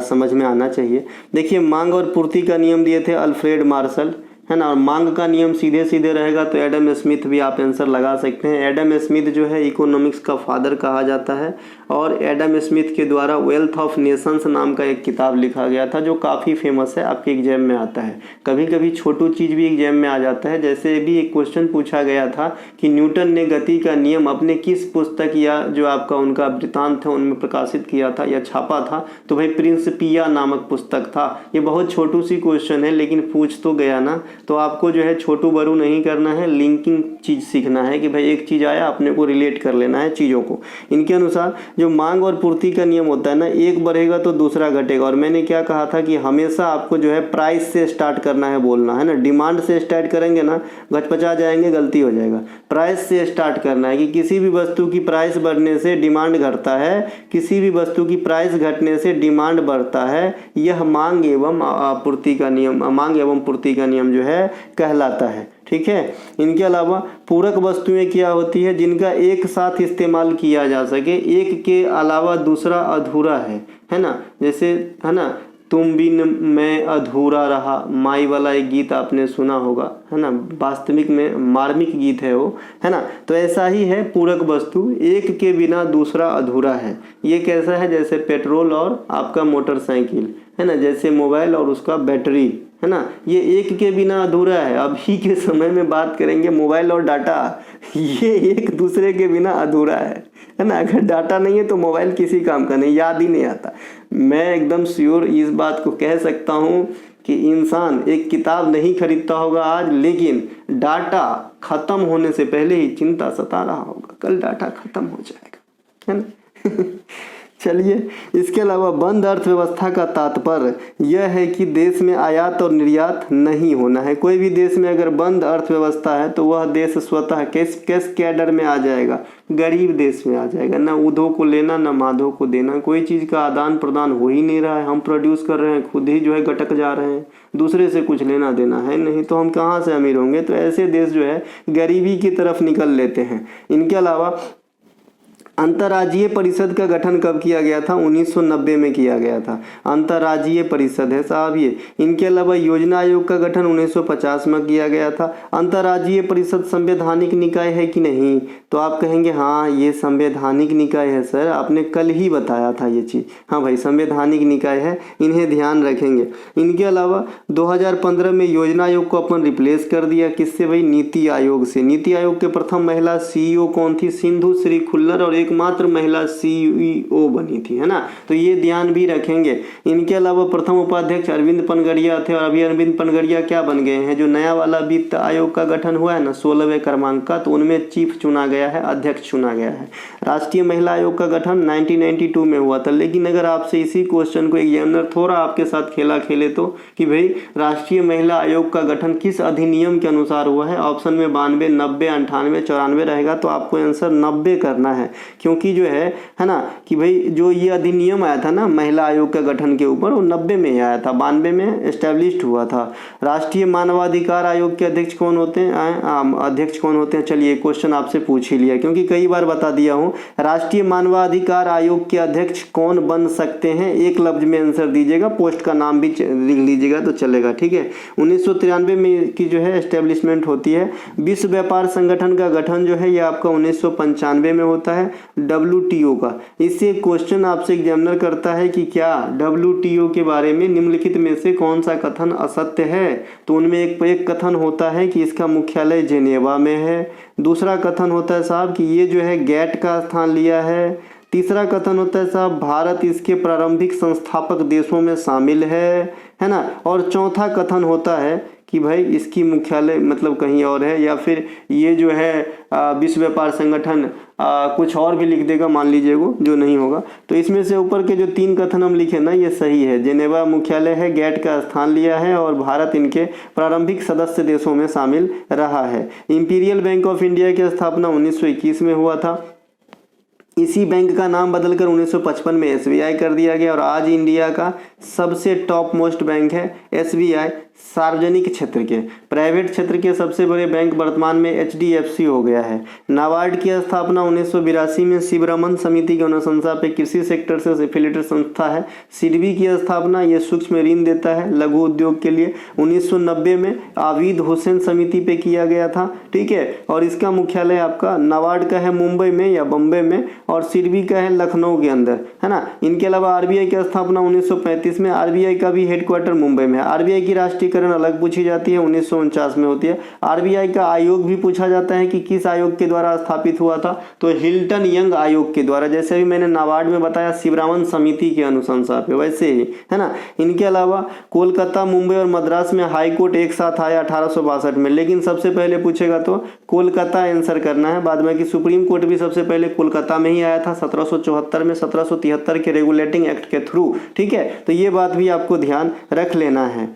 समझ में आना चाहिए। देखिए, मांग और पूर्ति का नियम दिए थे अल्फ्रेड मार्शल, है ना। और मांग का नियम सीधे सीधे रहेगा तो एडम स्मिथ भी आप आंसर लगा सकते हैं। एडम स्मिथ जो है इकोनॉमिक्स का फादर कहा जाता है, और एडम स्मिथ के द्वारा वेल्थ ऑफ नेशंस नाम का एक किताब लिखा गया था जो काफ़ी फेमस है, आपके एग्जाम में आता है। कभी कभी छोटू चीज़ भी एग्जाम में आ जाता है। जैसे भी एक क्वेश्चन पूछा गया था कि न्यूटन ने गति का नियम अपने किस पुस्तक या जो आपका उनका वृत्तांत है उनमें प्रकाशित किया था या छापा था, तो भाई प्रिंसिपिया नामक पुस्तक था। ये बहुत छोटू सी क्वेश्चन है लेकिन पूछ तो गया ना, तो आपको जो है छोटू बड़ू नहीं करना है, लिंकिंग चीज़ सीखना है कि भाई एक चीज़ आया अपने को रिलेट कर लेना है चीज़ों को। इनके अनुसार जो मांग और पूर्ति का नियम होता है ना, एक बढ़ेगा तो दूसरा घटेगा। और मैंने क्या कहा था कि हमेशा आपको जो है प्राइस से स्टार्ट करना है बोलना है ना, डिमांड से स्टार्ट करेंगे ना घचपचा जाएंगे, गलती हो जाएगा। प्राइस से स्टार्ट करना है कि किसी भी वस्तु की प्राइस बढ़ने से डिमांड घटता है, किसी भी वस्तु की प्राइस घटने से डिमांड बढ़ता है। यह मांग एवं आपूर्ति का नियम, मांग एवं पूर्ति का नियम जो है कहलाता है। ठीक है। इनके अलावा पूरक वस्तुएं क्या होती है, जिनका एक साथ इस्तेमाल किया जा सके, एक के अलावा दूसरा अधूरा है ना। जैसे है ना, तुम बिन मैं अधूरा रहा, माई वाला एक गीत आपने सुना होगा, है ना, वास्तविक में मार्मिक गीत है वो, है ना। तो ऐसा ही है पूरक वस्तु, एक के बिना दूसरा अधूरा है। ये कैसा है, जैसे पेट्रोल और आपका मोटरसाइकिल, है ना, जैसे मोबाइल और उसका बैटरी, है ना, ये एक के बिना अधूरा है। अभी के समय में बात करेंगे मोबाइल और डाटा, ये एक दूसरे के बिना अधूरा है ना। अगर डाटा नहीं है तो मोबाइल किसी काम का नहीं, याद ही नहीं आता। मैं एकदम श्योर इस बात को कह सकता हूँ कि इंसान एक किताब नहीं खरीदता होगा आज, लेकिन डाटा खत्म होने से पहले ही चिंता सता रहा होगा, कल डाटा खत्म हो जाएगा, है ना। चलिए, इसके अलावा बंद अर्थव्यवस्था का तात्पर्य यह है कि देश में आयात और निर्यात नहीं होना है। कोई भी देश में अगर बंद अर्थव्यवस्था है तो वह देश स्वतः किस कैडर में आ जाएगा, गरीब देश में आ जाएगा। ना उधो को लेना ना माधो को देना, कोई चीज़ का आदान प्रदान हो ही नहीं रहा है। हम प्रोड्यूस कर रहे हैं, खुद ही जो है गटक जा रहे हैं, दूसरे से कुछ लेना देना है नहीं, तो हम कहाँ से अमीर होंगे। तो ऐसे देश जो है गरीबी की तरफ निकल लेते हैं। इनके अलावा अंतर्राज्यीय परिषद का गठन कब किया गया था, 1990 में किया गया था। अंतर्राज्यीय परिषद है साहब ये। इनके अलावा योजना आयोग का गठन 1950 में किया गया था। अंतर्राज्यीय परिषद संवैधानिक निकाय है कि नहीं, तो आप कहेंगे हाँ ये संवैधानिक निकाय है सर, आपने कल ही बताया था ये चीज़। हाँ भाई, संवैधानिक निकाय है, इन्हें ध्यान रखेंगे। इनके अलावा 2015 में योजना आयोग को अपन रिप्लेस कर दिया, किससे भाई, नीति आयोग से। नीति आयोग के प्रथम महिला CEO कौन थी, सिंधु श्री खुल्लर, और एकमात्र महिला CEO बनी थी, है ना। तो ये ध्यान भी रखेंगे। इनके अलावा प्रथम उपाध्यक्ष अरविंद पनगड़िया थे, और अभी अरविंद पनगड़िया क्या बन गए हैं, जो नया वाला वित्त आयोग का गठन हुआ है ना 16वें क्रमांक का, तो उनमें चीफ चुना गया है, अध्यक्ष चुना गया है। राष्ट्रीय महिला आयोग का गठन 1992 में हुआ था। लेकिन अगर आपसे इसी क्वेश्चन को एग्जामिनर थोड़ा आपके साथ खेला खेले तो, कि भाई राष्ट्रीय महिला आयोग का गठन किस अधिनियम के अनुसार हुआ है, ऑप्शन में 92, 90, 98, 94 रहेगा, तो आपको आंसर 90 करना है। क्योंकि जो है ना, कि भाई जो ये अधिनियम आया था ना महिला आयोग का गठन के ऊपर, वो 90 में ही आया था, 92 में एस्टेब्लिश्ड हुआ था। राष्ट्रीय मानवाधिकार आयोग के अध्यक्ष कौन होते हैं, अध्यक्ष कौन होते हैं, चलिए क्वेश्चन आपसे पूछ ही लिया, क्योंकि कई बार बता दिया हूँ। राष्ट्रीय मानवाधिकार आयोग के अध्यक्ष कौन बन सकते हैं, एक लफ्ज में आंसर दीजिएगा, पोस्ट का नाम भी लिख लीजिएगा तो चलेगा, ठीक है। 1993 में की जो है एस्टेब्लिशमेंट होती है। विश्व व्यापार संगठन का गठन जो है ये आपका 1995 में होता है, WTO का। इससे क्वेश्चन आपसे एग्जामिनर करता है कि क्या WTO के बारे में निम्नलिखित में से कौन सा कथन असत्य है, तो उनमें एक कथन होता है कि इसका मुख्यालय जेनेवा में है। दूसरा कथन होता है साहब कि ये जो है GATT का स्थान लिया है। तीसरा कथन होता है साहब भारत इसके प्रारंभिक संस्थापक देशों में शामिल है ना। और चौथा कथन होता है कि भाई इसकी मुख्यालय मतलब कहीं और है, या फिर ये जो है विश्व व्यापार संगठन कुछ और भी लिख देगा, मान लीजिए वो जो नहीं होगा। तो इसमें से ऊपर के जो 3 कथन हम लिखे ना ये सही है। जेनेवा मुख्यालय है, GATT का स्थान लिया है, और भारत इनके प्रारंभिक सदस्य देशों में शामिल रहा है। इंपीरियल बैंक ऑफ इंडिया की स्थापना 1921 में हुआ था। इसी बैंक का नाम बदलकर 1955 में SBI कर दिया गया, और आज इंडिया का सबसे टॉप मोस्ट बैंक है SBI। सार्वजनिक क्षेत्र के, प्राइवेट क्षेत्र के सबसे बड़े बैंक वर्तमान में HDFC हो गया है। नाबार्ड की स्थापना 1982 में शिवरमन समिति की अनुशंसा पे कृषि सेक्टर से एफिलिएटेड संस्था है। सिडबी की स्थापना, ये सूक्ष्म ऋण देता है लघु उद्योग के लिए, 1990 में आबिद हुसैन समिति पे किया गया था, ठीक है। और इसका मुख्यालय आपका नाबार्ड का है मुंबई में या बम्बई में, और सिडबी का है लखनऊ के अंदर, है ना। इनके अलावा RBI की स्थापना 1935 में, RBI का भी हेडक्वार्टर मुंबई में है। RBI की राष्ट्रीय स्पष्टीकरण अलग पूछी जाती है, 1949 में होती है। आरबीआई का आयोग भी पूछा जाता है कि किस आयोग के द्वारा स्थापित हुआ था, तो हिल्टन यंग आयोग के द्वारा, जैसे अभी मैंने नाबार्ड में बताया शिवरामन समिति के अनुशंसा पे, वैसे ही है ना। इनके अलावा कोलकाता, मुंबई और मद्रास में हाई कोर्ट एक साथ आया 1862 में, लेकिन सबसे पहले पूछेगा तो कोलकाता आंसर करना है। बाद में कि सुप्रीम कोर्ट भी सबसे पहले कोलकाता में ही आया था 1774 में, 1773 के रेगुलेटिंग एक्ट के थ्रू। ठीक है, तो ये बात भी आपको ध्यान रख लेना है।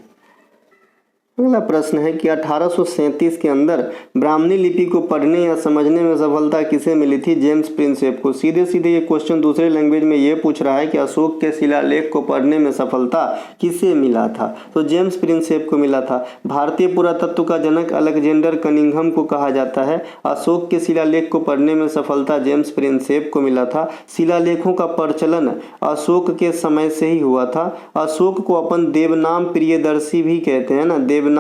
अगला प्रश्न है कि 1837 के अंदर ब्राह्मणी लिपि को पढ़ने या समझने में सफलता किसे मिली थी? जेम्स प्रिंसेप को। सीधे सीधे ये क्वेश्चन दूसरे लैंग्वेज में ये पूछ रहा है कि अशोक के शिलालेख को पढ़ने में सफलता किसे मिला था? तो जेम्स प्रिंसेप को मिला था। भारतीय पुरातत्व का जनक अलेक्जेंडर कनिंघम को कहा जाता है। अशोक के शिलालेख को पढ़ने में सफलता जेम्स प्रिंसेप को मिला था। शिलालेखों का प्रचलन अशोक के समय से ही हुआ था। अशोक को अपन देवनाम प्रियदर्शी भी कहते हैं ना, देवनाम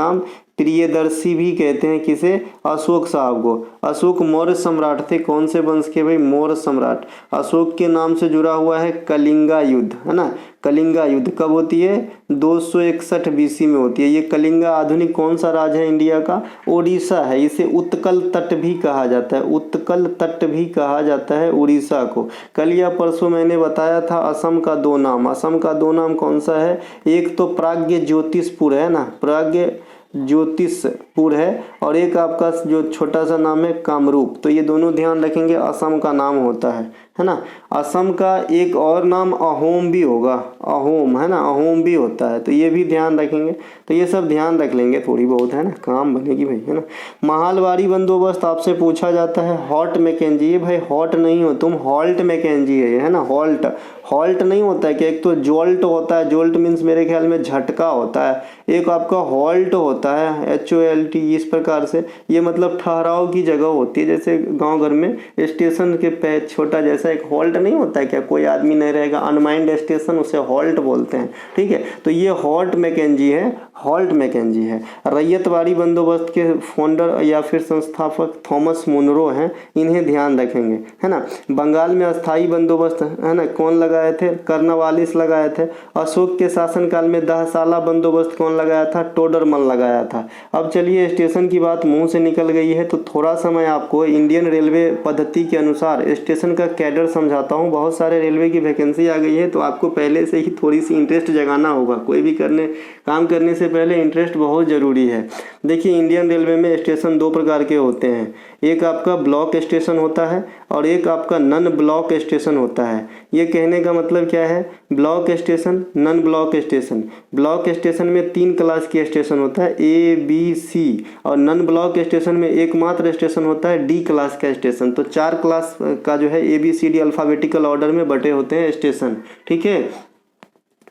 प्रियदर्शी भी कहते हैं किसे? अशोक साहब को। अशोक मौर्य सम्राट थे, कौन से वंश के भाई? मौर्य सम्राट। अशोक के नाम से जुड़ा हुआ है कलिंगा युद्ध, है ना। कलिंगा युद्ध कब होती है? 261 बीसी में होती है। ये कलिंगा आधुनिक कौन सा राज्य है इंडिया का? ओडिशा है। इसे उत्कल तट भी कहा जाता है, उत्कल तट भी कहा जाता है उड़ीसा को। कल या परसों मैंने बताया था असम का दो नाम। असम का दो नाम कौन सा है? एक तो प्राग्ञ ज्योतिषपुर है ना, प्राग्ञ ज्योतिषपुर है, और एक आपका जो छोटा सा नाम है कामरूप। तो ये दोनों ध्यान रखेंगे, असम का नाम होता है ना। असम का एक और नाम अहोम भी होगा, अहोम, है ना, अहोम भी होता है, तो ये भी ध्यान रखेंगे। तो ये सब ध्यान रख लेंगे थोड़ी बहुत, है ना, काम बनेगी भाई, है ना। महालवाड़ी बंदोबस्त आपसे पूछा जाता है। हॉट मैकेंजी, ये भाई हॉट नहीं हो तुम, हॉल्ट मैकेंजी है ना। हॉल्ट, हॉल्ट नहीं होता है कि एक तो जोल्ट होता है, जोल्ट मीन्स मेरे ख्याल में झटका होता है, एक आपका हॉल्ट होता है HOLT, इस प्रकार से। ये मतलब ठहराव की जगह होती है, जैसे गांव घर में स्टेशन के पे छोटा जैसा एक हॉल्ट नहीं होता है क्या, कोई आदमी नहीं रहेगा, अनमाइंड स्टेशन, उसे हॉल्ट बोलते हैं। ठीक है, तो ये हॉल्ट मैकेंजी है, हॉल्ट मैकेंजी है। रैयतवाड़ी बंदोबस्त के फाउंडर या फिर संस्थापक थॉमस मुनरो हैं, इन्हें ध्यान रखेंगे, है ना। बंगाल में अस्थाई बंदोबस्त, है ना, कौन लगाए थे? कर्नवालिस लगाए थे। अशोक के शासनकाल में दहसाला बंदोबस्त कौन लगाया था? टोडरमल लगाया था। अब चलिए, स्टेशन की बात मुंह से निकल गई है तो थोड़ा सा मैं आपको इंडियन रेलवे पद्धति के अनुसार स्टेशन का कैडर समझाता हूँ। बहुत सारे रेलवे की वैकेंसी आ गई है, तो आपको पहले से ही थोड़ी सी इंटरेस्ट जगाना होगा। कोई भी काम करने से पहले इंटरेस्ट बहुत ज़रूरी है। देखिए, इंडियन रेलवे में स्टेशन दो प्रकार के होते हैं, एक आपका ब्लॉक स्टेशन होता है और एक आपका नन ब्लॉक स्टेशन होता है। ये कहने का मतलब क्या है? Block station, non block station. Block station में 3 क्लास की स्टेशन होता है, ABC, और नन ब्लॉक स्टेशन में एकमात्र स्टेशन होता है D क्लास का स्टेशन। तो 4 क्लास का जो है ABCD अल्फ़ाबेटिकल ऑर्डर में बटे होते हैं स्टेशन। ठीक है,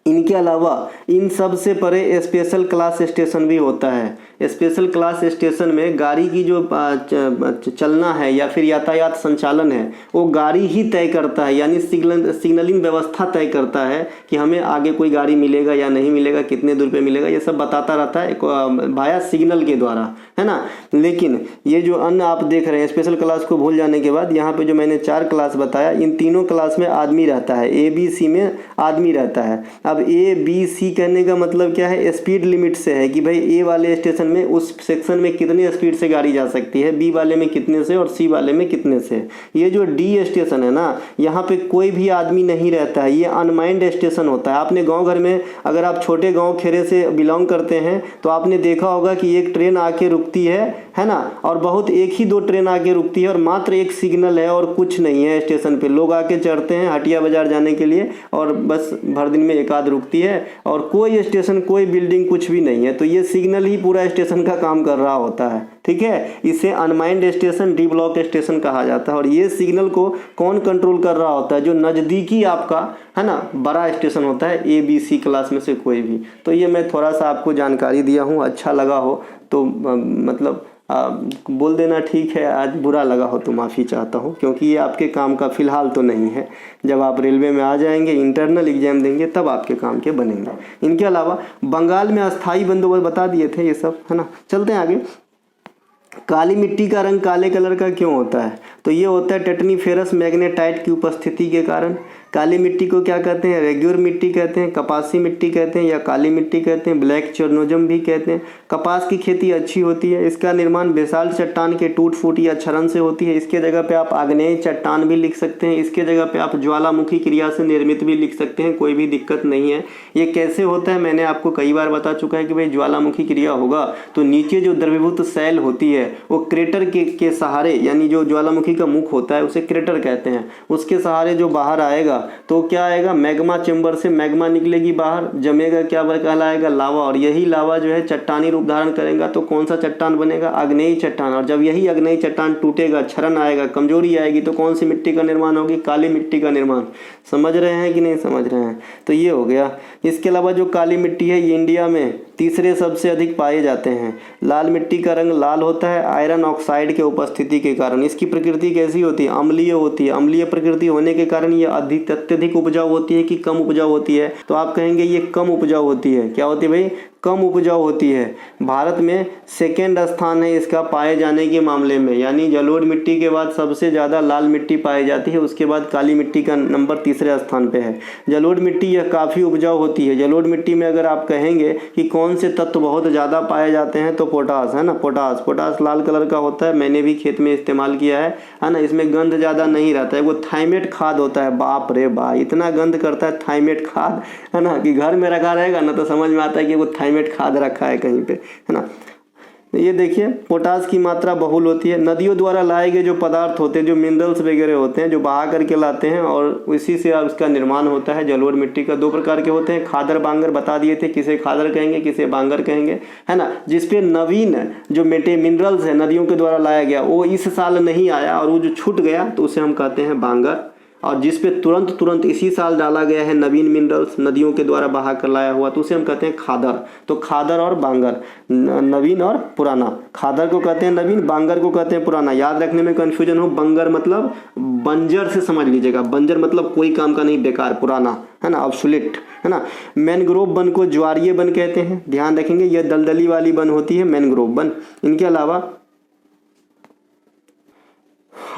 इनके अलावा इन सब से परे स्पेशल क्लास स्टेशन भी होता है। स्पेशल क्लास स्टेशन में गाड़ी की जो चलना है या फिर यातायात संचालन है वो गाड़ी ही तय करता है, यानी सिग्नलिंग व्यवस्था तय करता है कि हमें आगे कोई गाड़ी मिलेगा या नहीं मिलेगा, कितने दूर पे मिलेगा, ये सब बताता रहता है वाया सिग्नल के द्वारा, है ना। लेकिन ये जो अन्य आप देख रहे हैं, स्पेशल क्लास को भूल जाने के बाद यहाँ पे जो मैंने 4 क्लास बताया, इन तीनों क्लास में आदमी रहता है, ABC में आदमी रहता है। अब ABC कहने का मतलब क्या है? स्पीड लिमिट से है कि भाई A वाले स्टेशन में उस सेक्शन में कितने स्पीड से गाड़ी जा सकती है, B वाले में कितने से और C वाले में कितने से। ये जो D स्टेशन है ना, यहाँ पे कोई भी आदमी नहीं रहता है, ये अनमाइंड स्टेशन होता है। आपने गांव घर में, अगर आप छोटे गांव खेरे से बिलोंग करते हैं तो आपने देखा होगा कि एक ट्रेन आके रुकती है ना, और बहुत एक ही 2 ट्रेन आके रुकती है और मात्र एक सिग्नल है और कुछ नहीं है स्टेशन पे। लोग आके चढ़ते हैं हटिया बाजार जाने के लिए और बस भर दिन में एक आध रुकती है और कोई स्टेशन, कोई बिल्डिंग, कुछ भी नहीं है। तो ये सिग्नल ही पूरा स्टेशन का काम कर रहा होता है। ठीक है, इसे अनमाइंड स्टेशन, D ब्लॉक स्टेशन कहा जाता है। और ये सिग्नल को कौन कंट्रोल कर रहा होता है? जो नज़दीकी आपका, है ना, बड़ा स्टेशन होता है, ABC क्लास में से कोई भी। तो ये मैं थोड़ा सा आपको जानकारी दिया हूँ, अच्छा लगा हो तो मतलब बोल देना ठीक है, आज बुरा लगा हो तो माफ़ी चाहता हूँ, क्योंकि ये आपके काम का फ़िलहाल तो नहीं है। जब आप रेलवे में आ जाएंगे, इंटरनल एग्जाम देंगे, तब आपके काम के बनेंगे। इनके अलावा बंगाल में अस्थाई बंदोबस्त बता दिए थे ये सब, है ना। चलते हैं आगे। काली मिट्टी का रंग काले कलर का क्यों होता है? तो ये होता है टेटनीफेरस मैग्नेटाइट की उपस्थिति के कारण। काली मिट्टी को क्या कहते हैं? रेग्यूर मिट्टी कहते हैं, कपासी मिट्टी कहते हैं या काली मिट्टी कहते हैं, ब्लैक चरनोजम भी कहते हैं। कपास की खेती अच्छी होती है। इसका निर्माण बेसाल्ट चट्टान के टूट फूट या क्षरण से होती है। इसके जगह पे आप आग्नेय चट्टान भी लिख सकते हैं। इसके जगह पे आप ज्वालामुखी क्रिया से निर्मित भी लिख सकते हैं, कोई भी दिक्कत नहीं है। ये कैसे होता है मैंने आपको कई बार बता चुका है कि भाई ज्वालामुखी क्रिया होगा तो नीचे जो द्रवीभूत शैल होती है वो क्रेटर के सहारे, यानी जो ज्वालामुखी का मुख होता है उसे क्रेटर कहते हैं, उसके सहारे जो बाहर आएगा तो क्या आएगा? मैग्मा चेंबर से मैग्मा निकलेगी बाहर, जमेगा, क्या कहलाएगा? लावा। और यही लावा जो है चट्टानी रूप धारण करेगा तो कौन सा चट्टान बनेगा? आग्नेयी चट्टान। और जब यही आग्नेयी चट्टान टूटेगा, क्षरण आएगा, कमजोरी आएगी तो कौन सी मिट्टी का निर्माण होगी? काली मिट्टी का निर्माण। समझ रहे हैं कि नहीं समझ रहे हैं? तो ये हो गया। इसके अलावा जो काली मिट्टी है ये इंडिया में तीसरे सबसे अधिक पाए जाते हैं। लाल मिट्टी का रंग लाल होता है आयरन ऑक्साइड के उपस्थिति के कारण। इसकी प्रकृति कैसी होती है? अम्लीय होती है। अम्लीय प्रकृति होने के कारण ये अत्यधिक उपजाऊ होती है कि कम उपजाऊ होती है? तो आप कहेंगे ये कम उपजाऊ होती है। क्या होती है भाई? कम उपजाऊ होती है। भारत में सेकेंड स्थान है इसका पाए जाने के मामले में, यानी जलोढ़ मिट्टी के बाद सबसे ज़्यादा लाल मिट्टी पाई जाती है, उसके बाद काली मिट्टी का नंबर तीसरे स्थान पे है। जलोढ़ मिट्टी यह काफ़ी उपजाऊ होती है। जलोढ़ मिट्टी में अगर आप कहेंगे कि कौन से तत्व बहुत ज़्यादा पाए जाते हैं तो पोटास है ना। पोटास लाल कलर का होता है, मैंने भी खेत में इस्तेमाल किया है ना। इसमें गंध ज़्यादा नहीं रहता है, वो थाइमेट खाद होता है। बाप रे बाप, इतना गंध करता है थाइमेट खाद, है ना, कि घर में रखा रहेगा ना तो समझ में आता है कि वो थाइमेट खाद रखा है कहीं पे, है ना। ये देखिए पोटास की मात्रा बहुल होती है। नदियों द्वारा लाए गए जो पदार्थ होते हैं, जो मिनरल्स वगैरह होते हैं, जो बहा करके लाते हैं और उसी से उसका निर्माण होता है। जलोढ़ मिट्टी का 2 प्रकार के होते हैं, खादर बांगर बता दिए थे, किसे खादर कहेंगे किसे बांगर कहेंगे, है ना। जिसपे नवीन जो मिनरल्स है नदियों के द्वारा लाया गया वो इस साल नहीं आया और वो जो छूट गया तो उसे हम कहते हैं बांगर। और जिस पे तुरंत इसी साल डाला गया है नवीन मिनरल्स नदियों के द्वारा बहा कर लाया हुआ तो उसे हम कहते हैं खादर। तो खादर और बांगर, नवीन और पुराना। खादर को कहते हैं नवीन, बांगर को कहते हैं पुराना। याद रखने में कंफ्यूजन हो, बंगर मतलब बंजर से समझ लीजिएगा। बंजर मतलब कोई काम का नहीं, बेकार, पुराना, है ना, ऑब्सोलीट, है ना। मैनग्रोव वन को ज्वारीय वन कहते हैं, ध्यान रखेंगे। यह दलदली वाली वन होती है मैनग्रोव वन। इनके अलावा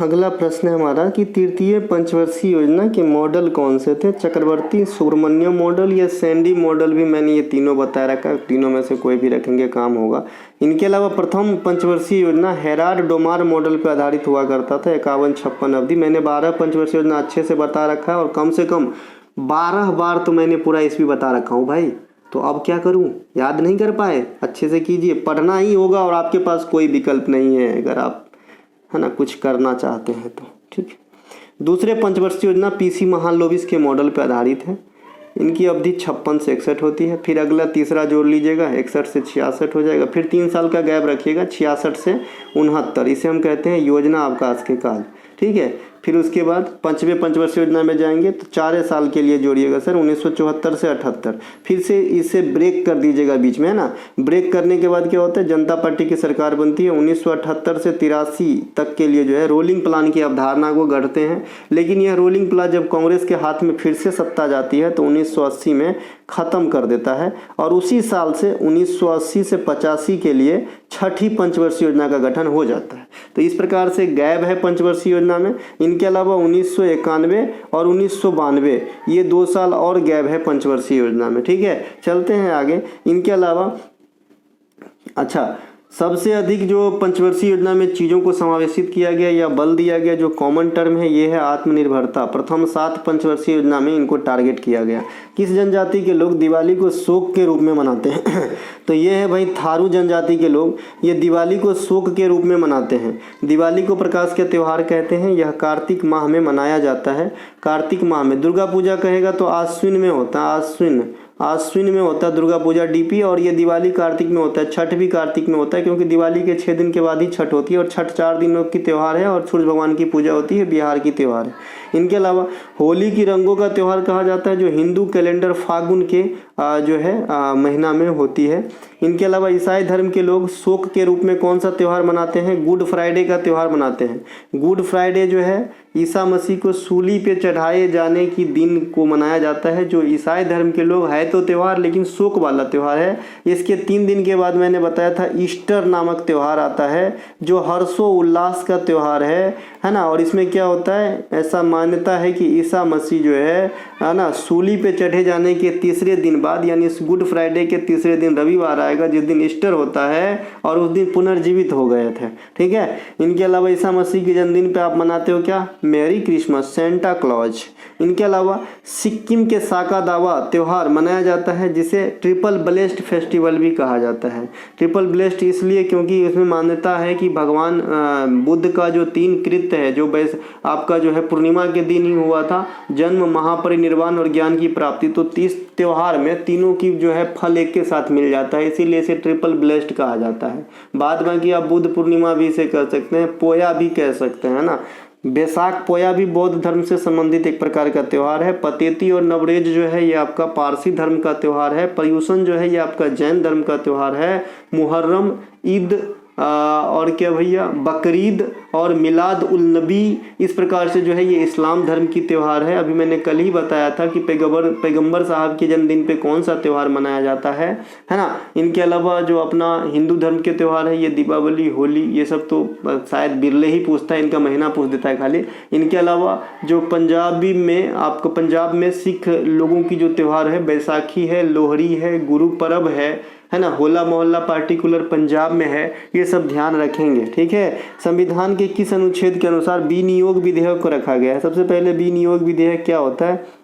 अगला प्रश्न है हमारा कि तृतीय पंचवर्षीय योजना के मॉडल कौन से थे? चक्रवर्ती, सुब्रमण्यम मॉडल या सैंडी मॉडल? भी मैंने ये तीनों बता रखा है, तीनों में से कोई भी रखेंगे काम होगा। इनके अलावा प्रथम पंचवर्षीय योजना हेराल्ड डोमार मॉडल पर आधारित हुआ करता था, 51-56 अवधि। मैंने 12 पंचवर्षीय योजना अच्छे से बता रखा है और कम से कम 12 बार तो मैंने पूरा इसमें बता रखा हूँ भाई। तो अब क्या करूँ, याद नहीं कर पाए? अच्छे से कीजिए, पढ़ना ही होगा और आपके पास कोई विकल्प नहीं है अगर आप, है ना, कुछ करना चाहते हैं तो, ठीक है। दूसरे पंचवर्षीय योजना पीसी महालनोबिस के मॉडल पर आधारित है। इनकी अवधि 56 से 61 होती है। फिर अगला तीसरा जोड़ लीजिएगा, 61 से 66 हो जाएगा। फिर 3 साल का गैप रखिएगा, 66 से 69। इसे हम कहते हैं योजना अवकाश के काल, ठीक है। फिर उसके बाद पांचवें पंचवर्षीय योजना में जाएंगे तो 4 साल के लिए जोड़िएगा सर, 1974 से 78। फिर से इसे ब्रेक कर दीजिएगा बीच में, है ना। ब्रेक करने के बाद क्या होता है, जनता पार्टी की सरकार बनती है। 1978 से 83 तक के लिए जो है रोलिंग प्लान की अवधारणा को गढ़ते हैं। लेकिन यह रोलिंग प्लान जब कांग्रेस के हाथ में फिर से सत्ता जाती है तो 1980 में ख़त्म कर देता है और उसी साल से 1980 से 85 के लिए छठी पंचवर्षीय योजना का गठन हो जाता है। तो इस प्रकार से गैप है पंचवर्षीय योजना में। इनके अलावा 1991 और 1992 ये 2 साल और गैप है पंचवर्षीय योजना में, ठीक है। चलते हैं आगे। इनके अलावा अच्छा, सबसे अधिक जो पंचवर्षीय योजना में चीज़ों को समावेशित किया गया या बल दिया गया, जो कॉमन टर्म है, ये है आत्मनिर्भरता। प्रथम 7 पंचवर्षीय योजना में इनको टारगेट किया गया। किस जनजाति के लोग दिवाली को शोक के रूप में मनाते हैं? तो ये है भाई थारू जनजाति के लोग, ये दिवाली को शोक के रूप में मनाते हैं। दिवाली को प्रकाश का त्यौहार कहते हैं। यह कार्तिक माह में मनाया जाता है। कार्तिक माह में दुर्गा पूजा कहेगा तो आश्विन में होता है, आश्विन में होता है दुर्गा पूजा डीपी। और ये दिवाली कार्तिक में होता है। छठ भी कार्तिक में होता है क्योंकि दिवाली के 6 दिन के बाद ही छठ होती है और छठ 4 दिनों की त्यौहार है और सूर्य भगवान की पूजा होती है, बिहार की त्यौहार है। इनके अलावा होली की रंगों का त्यौहार कहा जाता है, जो हिंदू कैलेंडर फागुन के जो है महीना में होती है। इनके अलावा ईसाई धर्म के लोग शोक के रूप में कौन सा त्यौहार मनाते हैं? गुड फ्राइडे का त्यौहार मनाते हैं। गुड फ्राइडे जो है ईसा मसीह को सूली पे चढ़ाए जाने की दिन को मनाया जाता है। जो ईसाई धर्म के लोग, है तो त्यौहार लेकिन शोक वाला त्यौहार है। इसके 3 दिन के बाद मैंने बताया था ईस्टर नामक त्यौहार आता है, जो हर्षो उल्लास का त्यौहार है ना। और इसमें क्या होता है, ऐसा मान्यता है कि ईसा मसीह जो है ना, सूली पे चढ़े जाने के तीसरे दिन बाद, यानी इस गुड फ्राइडे के तीसरे दिन रविवार आएगा जिस दिन ईस्टर होता है, और उस दिन पुनर्जीवित हो गए थे। ठीक है। इनके अलावा ईसा मसीह के जन्मदिन पे आप मनाते हो क्या, मैरी क्रिसमस, सेंटा क्लॉज। इनके अलावा सिक्किम के साका दावा त्यौहार मनाया जाता है, जिसे ट्रिपल ब्लेस्ड फेस्टिवल भी कहा जाता है। ट्रिपल ब्लेस्ड इसलिए क्योंकि इसमें मान्यता है कि भगवान बुद्ध का जो 3 कृत्य है, जो आपका जो है पूर्णिमा के दिन ही हुआ था, जन्म, महापरिनिर्वाण और ज्ञान की प्राप्ति, तो 30 त्योहार में तीनों की जो है फल एक के साथ मिल जाता है, इसीलिए इसे ट्रिपल ब्लेस्ड कहा जाता है। बाद बाकी आप बुद्ध पूर्णिमा भी इसे कह सकते हैं, पोया भी कह सकते हैं ना। बैसाख पोया भी बौद्ध धर्म से संबंधित एक प्रकार का त्यौहार है। पतेती और नवरेज जो है ये आपका पारसी धर्म का त्यौहार है। पर्युषण जो है ये आपका जैन धर्म का त्यौहार है। मुहर्रम, ईद और क्या भैया, बकरीद और मिलाद उल नबी, इस प्रकार से जो है ये इस्लाम धर्म की त्यौहार है। अभी मैंने कल ही बताया था कि पैगंबर साहब के जन्मदिन पे कौन सा त्यौहार मनाया जाता है ना। इनके अलावा जो अपना हिंदू धर्म के त्यौहार है, ये दीपावली, होली, ये सब तो शायद बिरले ही पूछता है, इनका महीना पूछ देता है खाली। इनके अलावा जो पंजाबी में, आपको पंजाब में सिख लोगों की जो त्यौहार है, बैसाखी है, लोहड़ी है, गुरु पर्व है ना, होला मोहल्ला पार्टिकुलर पंजाब में है, ये सब ध्यान रखेंगे। ठीक है। संविधान के किस अनुच्छेद के अनुसार विनियोग विधेयक को रखा गया है? सबसे पहले विनियोग विधेयक क्या होता है,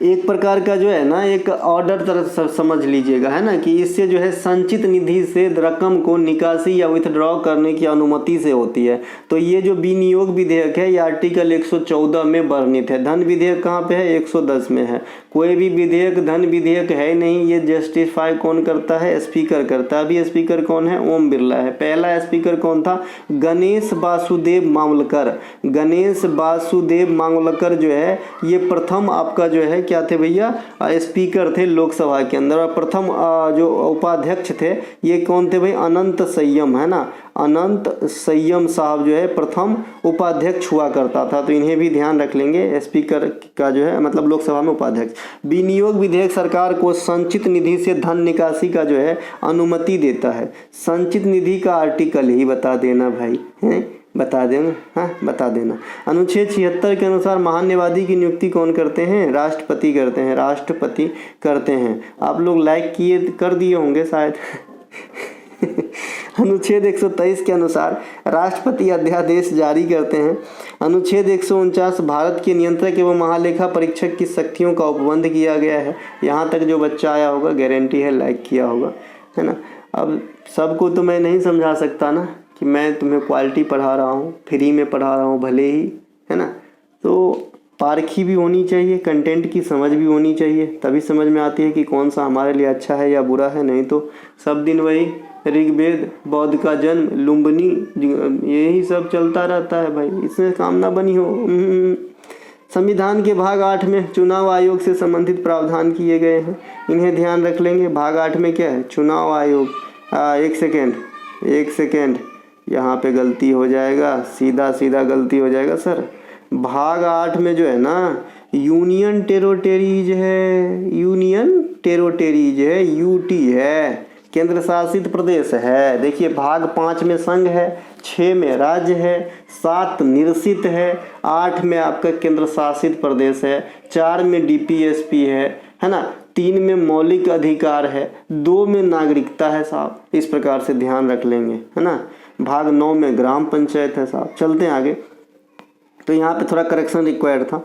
एक प्रकार का जो है ना एक ऑर्डर तरह समझ लीजिएगा, है ना, कि इससे जो है संचित निधि से रकम को निकासी या विथड्रॉ करने की अनुमति से होती है। तो ये जो विनियोग विधेयक है ये आर्टिकल 114 में वर्णित है। धन विधेयक कहाँ पे है, 110 में है। कोई भी विधेयक धन विधेयक है नहीं, ये जस्टिफाई कौन करता है, स्पीकर करता है। अभी स्पीकर कौन है, ओम बिरला है। पहला स्पीकर कौन था, गणेश वासुदेव मांवलकर। गणेश वासुदेव मांवलकर जो है ये प्रथम आपका जो है क्या थे भैया, स्पीकर थे लोकसभा के अंदर। और प्रथम जो उपाध्यक्ष थे ये कौन थे भाई, अनंत संयम, है ना, अनंत संयम साहब जो है प्रथम उपाध्यक्ष हुआ करता था। तो इन्हें भी ध्यान रख लेंगे, स्पीकर का जो है मतलब लोकसभा में उपाध्यक्ष। विनियोग विधेयक सरकार को संचित निधि से धन निकासी का जो है अनुमति देता है। संचित निधि का आर्टिकल ही बता देना भाई, हैं, बता देना, हाँ बता देना। अनुच्छेद 76 के अनुसार महान्यवादी की नियुक्ति कौन करते हैं, राष्ट्रपति करते हैं। राष्ट्रपति करते हैं। आप लोग लाइक किए कर दिए होंगे शायद। अनुच्छेद 123 के अनुसार राष्ट्रपति अध्यादेश जारी करते हैं। अनुच्छेद 149 भारत के नियंत्रक एवं महालेखा परीक्षक की शक्तियों का उपबंध किया गया है। यहाँ तक जो बच्चा आया होगा गारंटी है लाइक किया होगा, है ना। अब सबको तो मैं नहीं समझा सकता ना कि मैं तुम्हें क्वालिटी पढ़ा रहा हूँ, फ्री में पढ़ा रहा हूँ भले ही, है ना। तो पारखी भी होनी चाहिए, कंटेंट की समझ भी होनी चाहिए, तभी समझ में आती है कि कौन सा हमारे लिए अच्छा है या बुरा है। नहीं तो सब दिन वही ऋग्वेद, बौद्ध का जन्म, लुम्बिनी, यही सब चलता रहता है भाई, इसमें काम ना बनी हो। संविधान के भाग 8 में चुनाव आयोग से संबंधित प्रावधान किए गए हैं, इन्हें ध्यान रख लेंगे। भाग 8 में क्या है, चुनाव आयोग। एक सेकेंड यहाँ पे गलती हो जाएगा, सीधा गलती हो जाएगा सर। भाग 8 में जो है ना यूनियन टेरिटरीज है, यूटी है, केंद्र शासित प्रदेश है। देखिए भाग 5 में संघ है, 6 में राज्य है, 7 निरसित है, 8 में आपका केंद्र शासित प्रदेश है, 4 में डीपीएसपी है ना, 3 में मौलिक अधिकार है, 2 में नागरिकता है साहब। इस प्रकार से ध्यान रख लेंगे, है ना। भाग 9 में ग्राम पंचायत है साहब। चलते हैं आगे। तो यहाँ पे थोड़ा करेक्शन रिक्वायर्ड था।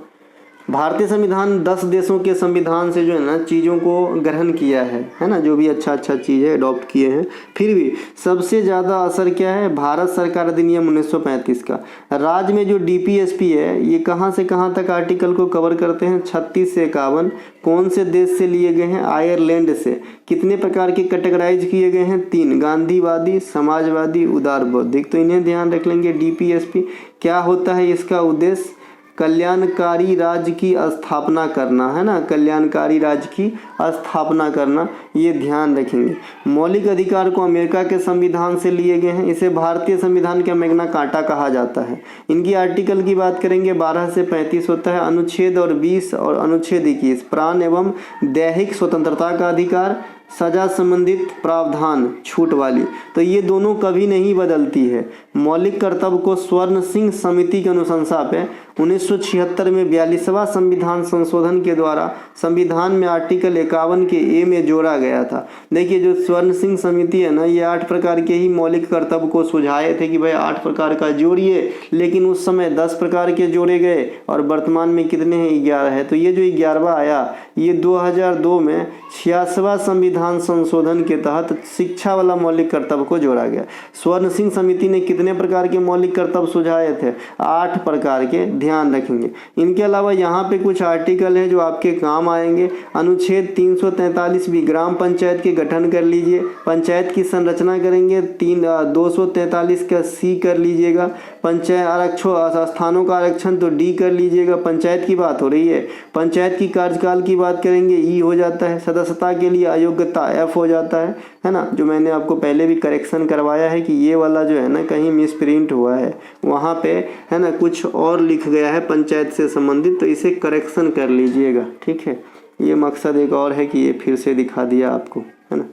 भारतीय संविधान 10 देशों के संविधान से जो है ना चीज़ों को ग्रहण किया है ना, जो भी अच्छा चीज़ है अडॉप्ट किए हैं। फिर भी सबसे ज़्यादा असर क्या है, भारत सरकार अधिनियम 1935 का। राज्य में जो डीपीएसपी है ये कहाँ से कहाँ तक आर्टिकल को कवर करते हैं, 36 से 51। कौन से देश से लिए गए हैं, आयरलैंड से। कितने प्रकार के कैटेगराइज किए गए हैं, 3, गांधीवादी, समाजवादी, उदार बौद्धिक। तो इन्हें ध्यान रख लेंगे। डीपीएसपी क्या होता है, इसका उद्देश्य कल्याणकारी राज्य की स्थापना करना, है ना, कल्याणकारी राज्य की स्थापना करना, ये ध्यान रखेंगे। मौलिक अधिकार को अमेरिका के संविधान से लिए गए हैं। इसे भारतीय संविधान का मैग्ना कार्टा कहा जाता है। इनकी आर्टिकल की बात करेंगे 12 से 35 होता है। अनुच्छेद और 20 और अनुच्छेद 21 प्राण एवं दैहिक स्वतंत्रता का अधिकार, सजा संबंधित प्रावधान छूट वाली, तो ये दोनों कभी नहीं बदलती है। मौलिक कर्तव्य को स्वर्ण सिंह समिति की अनुशंसा पे 1976 में 42वां संविधान संशोधन के द्वारा संविधान में आर्टिकल 51 के ए में जोड़ा गया था। देखिए जो स्वर्ण सिंह समिति है ना, ये 8 प्रकार के ही मौलिक कर्तव्य को सुझाए थे कि भाई 8 प्रकार का जोड़िए, लेकिन उस समय 10 प्रकार के जोड़े गए और वर्तमान में कितने हैं, 11 है। तो ये जो 11वां आया, ये 2002 में 86वां संविधान संशोधन के तहत शिक्षा वाला मौलिक कर्तव्य को जोड़ा गया। स्वर्ण सिंह समिति ने कितने प्रकार के मौलिक कर्तव्य सुझाए थे, 8 प्रकार के, ध्यान रखेंगे। इनके अलावा यहाँ पे कुछ आर्टिकल है जो आपके काम आएंगे। अनुच्छेद 343 भी, ग्राम पंचायत के गठन कर लीजिए, पंचायत की संरचना करेंगे, 243 का सी कर लीजिएगा, पंचायत आरक्षण स्थानों का आरक्षण तो डी कर लीजिएगा, पंचायत की बात हो रही है। पंचायत की कार्यकाल की बात करेंगे, ई हो जाता है। सदस्यता के लिए अयोग्यता एफ हो जाता है ना, जो मैंने आपको पहले भी करेक्शन करवाया है कि ये वाला जो है ना कहीं मिस प्रिंट हुआ है, वहाँ पे है ना कुछ और लिख गया है पंचायत से संबंधित, तो इसे करेक्शन कर लीजिएगा, ठीक है। ये मकसद एक और है कि ये फिर से दिखा दिया आपको, है ना।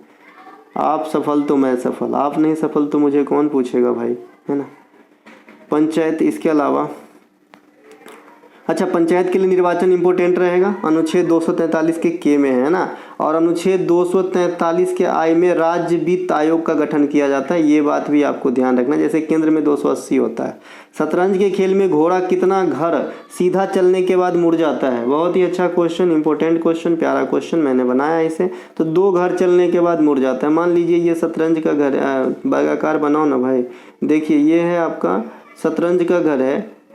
आप सफल तो मैं सफल, आप नहीं सफल तो मुझे कौन पूछेगा भाई, है ना। पंचायत, इसके अलावा अच्छा, पंचायत के लिए निर्वाचन इंपॉर्टेंट रहेगा, अनुच्छेद 243 के के में है ना, और अनुच्छेद 243 के आई में राज्य वित्त आयोग का गठन किया जाता है। ये बात भी आपको ध्यान रखना, जैसे केंद्र में 280 होता है। शतरंज के खेल में घोड़ा कितना घर सीधा चलने के बाद मुड़ जाता है? बहुत ही अच्छा क्वेश्चन, इंपॉर्टेंट क्वेश्चन, प्यारा क्वेश्चन, मैंने बनाया इसे। तो 2 घर चलने के बाद मुड़ जाता है। मान लीजिए ये शतरंज का घर, वर्गाकार बनाओ ना भाई, देखिए ये है आपका शतरंज का घर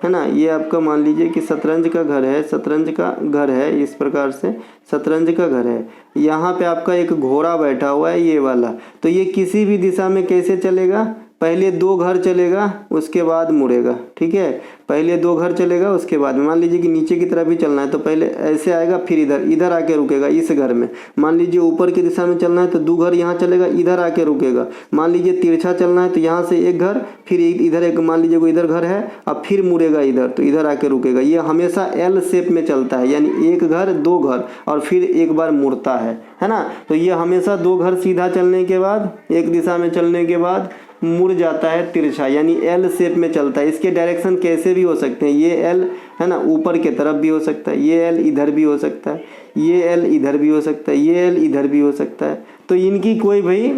है ना, ये आपका मान लीजिए कि शतरंज का घर है, शतरंज का घर है, इस प्रकार से शतरंज का घर है। यहाँ पे आपका एक घोड़ा बैठा हुआ है, ये वाला, तो ये किसी भी दिशा में कैसे चलेगा, पहले 2 घर चलेगा उसके बाद मुड़ेगा, ठीक है। पहले 2 घर चलेगा उसके बाद, मान लीजिए कि नीचे की तरफ भी चलना है तो पहले ऐसे आएगा, फिर इधर आके रुकेगा इस घर में। मान लीजिए ऊपर की दिशा में चलना है तो 2 घर यहाँ चलेगा, इधर आके रुकेगा। मान लीजिए तिरछा चलना है तो यहाँ से 1 घर, फिर इधर एक, मान लीजिए कोई इधर घर है, अब फिर मुड़ेगा इधर, तो इधर आके रुकेगा। ये हमेशा एल शेप में चलता है, यानी 1 घर 2 घर और फिर एक बार मुड़ता है ना। तो ये हमेशा 2 घर सीधा चलने के बाद, एक दिशा में चलने के बाद मुड़ जाता है तिरछा, यानी एल शेप में चलता है। इसके डायरेक्शन कैसे भी हो सकते हैं, ये एल है ना ऊपर की तरफ भी हो सकता है, ये एल इधर भी हो सकता है, ये एल इधर भी हो सकता है, ये एल इधर भी हो सकता है। तो इनकी कोई भाई